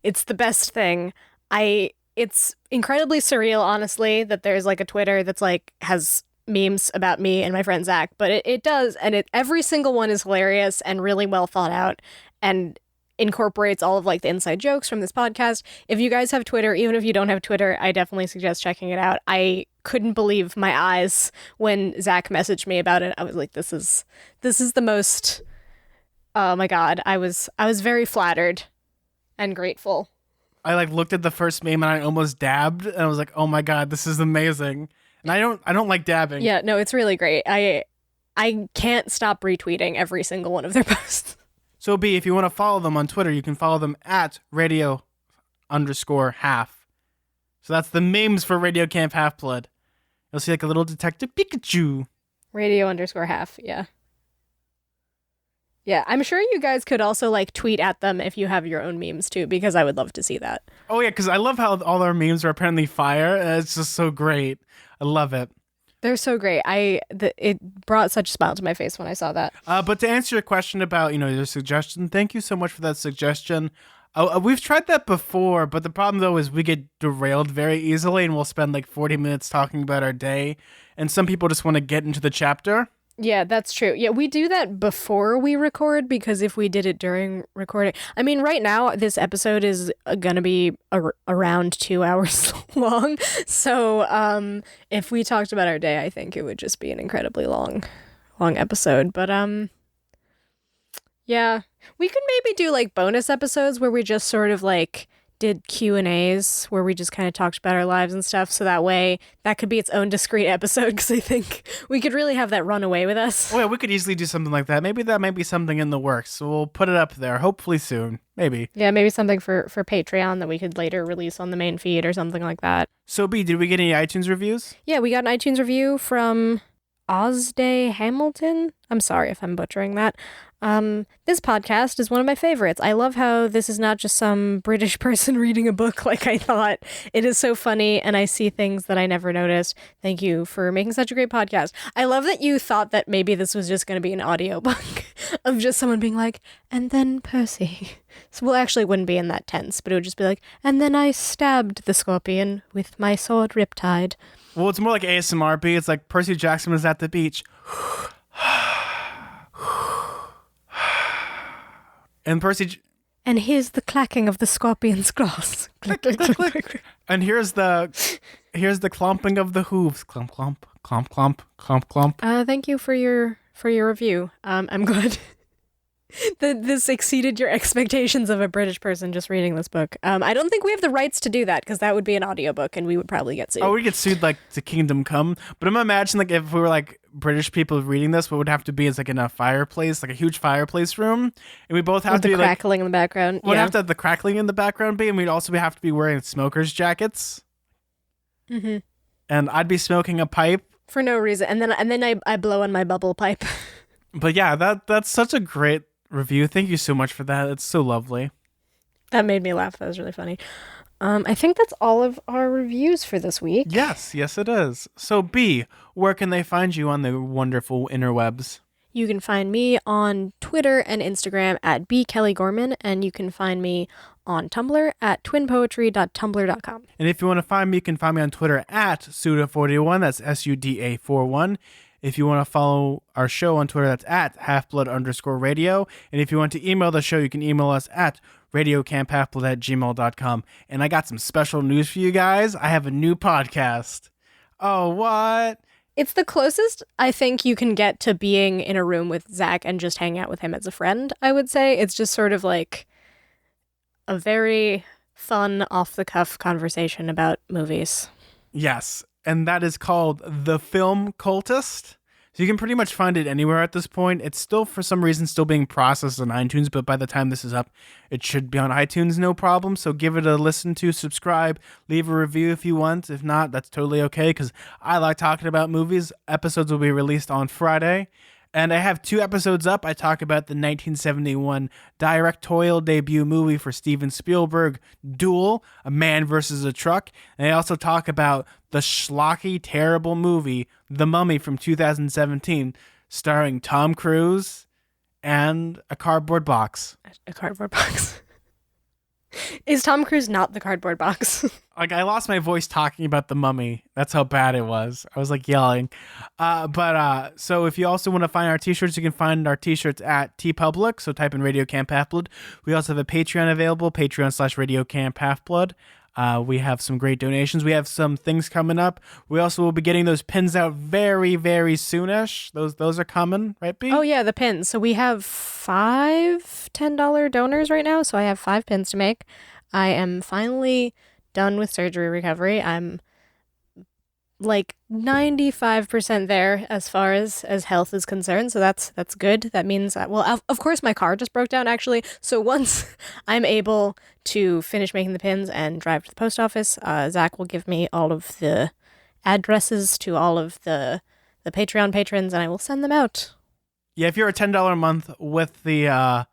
It's the best thing. It's incredibly surreal, honestly, that there's like a Twitter that's like has memes about me and my friend Zach, but it does, and every single one is hilarious and really well thought out and incorporates all of like the inside jokes from this podcast. If you guys have Twitter, even if you don't have Twitter, I definitely suggest checking it out. I couldn't believe my eyes when Zach messaged me about it. I was like, this is the most, oh my god, I was very flattered and grateful. I like looked at the first meme and I almost dabbed, and I was like, oh my god, this is amazing. And I don't like dabbing. Yeah, no, it's really great. I can't stop retweeting every single one of their posts. So B, if you want to follow them on Twitter, you can follow them at radio_half. So that's the memes for Radio Camp Half-Blood. You'll see like a little Detective Pikachu. Radio_half, yeah. Yeah, I'm sure you guys could also like tweet at them if you have your own memes too, because I would love to see that. Oh yeah, because I love how all our memes are apparently fire. And it's just so great. I love it. They're so great. It brought such a smile to my face when I saw that. But to answer your question about, your suggestion, thank you so much for that suggestion. We've tried that before, but the problem though is we get derailed very easily, and we'll spend like 40 minutes talking about our day, and some people just want to get into the chapter. Yeah, that's true. Yeah, we do that before we record, because if we did it during recording, I mean, right now this episode is gonna be around 2 hours long. So, if we talked about our day, I think it would just be an incredibly long episode. But yeah, we could maybe do like bonus episodes where we just sort of like did Q&As where we just kind of talked about our lives and stuff, so that way that could be its own discrete episode, because I think we could really have that run away with us. Oh yeah, we could easily do something like that. Maybe that might be something in the works, so we'll put it up there, hopefully soon. Maybe. Yeah, maybe something for Patreon that we could later release on the main feed or something like that. So B, did we get any iTunes reviews? Yeah, we got an iTunes review from Osday Hamilton. I'm sorry if I'm butchering that. This podcast is one of my favorites. I love how this is not just some British person reading a book like I thought. It is so funny, and I see things that I never noticed. Thank you for making such a great podcast. I love that you thought that maybe this was just going to be an audiobook of just someone being like, and then Percy. So, well, actually, it wouldn't be in that tense, but it would just be like, and then I stabbed the scorpion with my sword riptide. Well, it's more like ASMR B. It's like Percy Jackson was at the beach. And And here's the clacking of the scorpion's claws. Click, click, click, click. And here's the clomping of the hooves. Clump, clump, clomp, clomp, clomp, clomp. Thank you for your review. I'm glad that this exceeded your expectations of a British person just reading this book. I don't think we have the rights to do that because that would be an audiobook and we would probably get sued. Oh, we get sued like to Kingdom Come. But I'm imagining like if we were like British people reading this, what would have to be is like in a fireplace, like a huge fireplace room, and we both have with to the be crackling like, in the background. We'd have to have the crackling in the background be, and we'd also have to be wearing smokers jackets. Mm-hmm. And I'd be smoking a pipe for no reason, and then I blow on my bubble pipe. But yeah, that's such a great review. Thank you so much for that. It's so lovely. That made me laugh. That was really funny. I think that's all of our reviews for this week. Yes, it is. So B, where can they find you on the wonderful interwebs? You can find me on Twitter and Instagram at bkellygorman, and you can find me on Tumblr at twinpoetry.tumblr.com. And if you want to find me, you can find me on Twitter at Suda41. That's SUDA41. If you want to follow our show on Twitter, that's at halfblood_radio. And if you want to email the show, you can email us at radiocamphalfblood@gmail.com. And I got some special news for you guys. I have a new podcast. Oh, what? It's the closest I think you can get to being in a room with Zack and just hang out with him as a friend, I would say. It's just sort of like a very fun, off-the-cuff conversation about movies. Yes, and that is called The Film Cultist. So you can pretty much find it anywhere at this point. It's still, for some reason, still being processed on iTunes, but by the time this is up, it should be on iTunes, no problem. So give it a listen to, subscribe, leave a review if you want. If not, that's totally okay, because I like talking about movies. Episodes will be released on Friday. And I have 2 episodes up. I talk about the 1971 directorial debut movie for Steven Spielberg, Duel, A Man versus a Truck. And I also talk about the schlocky, terrible movie, The Mummy from 2017, starring Tom Cruise and a cardboard box. A cardboard box. Is Tom Cruise not the cardboard box? Like, I lost my voice talking about The Mummy. That's how bad it was. I was like yelling. So if you also want to find our t-shirts, you can find our t-shirts at TeePublic. So type in Radio Camp Half-Blood. We also have a Patreon available, Patreon/Radio Camp Half-Blood. We have some great donations. We have some things coming up. We also will be getting those pins out very, very soonish. Those are coming, right, B? Oh, yeah, the pins. So we have 5 $10 donors right now. So I have 5 pins to make. I am finally done with surgery recovery. I'm like 95% there as far as health is concerned. So that's good. That means that, well, of course my car just broke down actually. So once I'm able to finish making the pins and drive to the post office, Zack will give me all of the addresses to all of the Patreon patrons and I will send them out. Yeah, if you're a $10 a month with the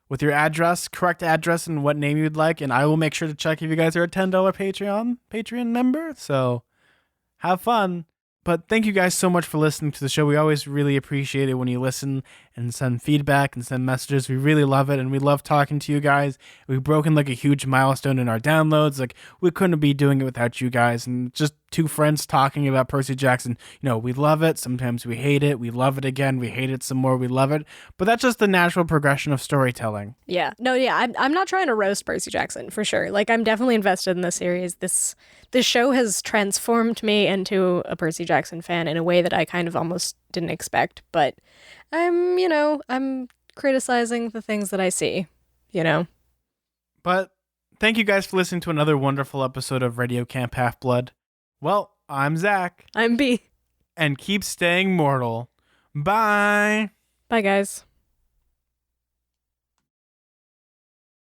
with your address, correct address, and what name you'd like, and I will make sure to check if you guys are a $10 Patreon member. So have fun. But thank you guys so much for listening to the show. We always really appreciate it when you listen and send feedback and send messages. We really love it, and we love talking to you guys. We've broken like a huge milestone in our downloads. Like, we couldn't be doing it without you guys. And just 2 friends talking about Percy Jackson. You know, we love it. Sometimes we hate it. We love it again. We hate it some more. We love it. But that's just the natural progression of storytelling. Yeah. No, yeah. I'm not trying to roast Percy Jackson, for sure. Like, I'm definitely invested in this series. This show has transformed me into a Percy Jackson fan in a way that I kind of almost didn't expect. But I'm criticizing the things that I see, But thank you guys for listening to another wonderful episode of Radio Camp Half-Blood. Well, I'm Zack. I'm B. And keep staying mortal. Bye. Bye, guys.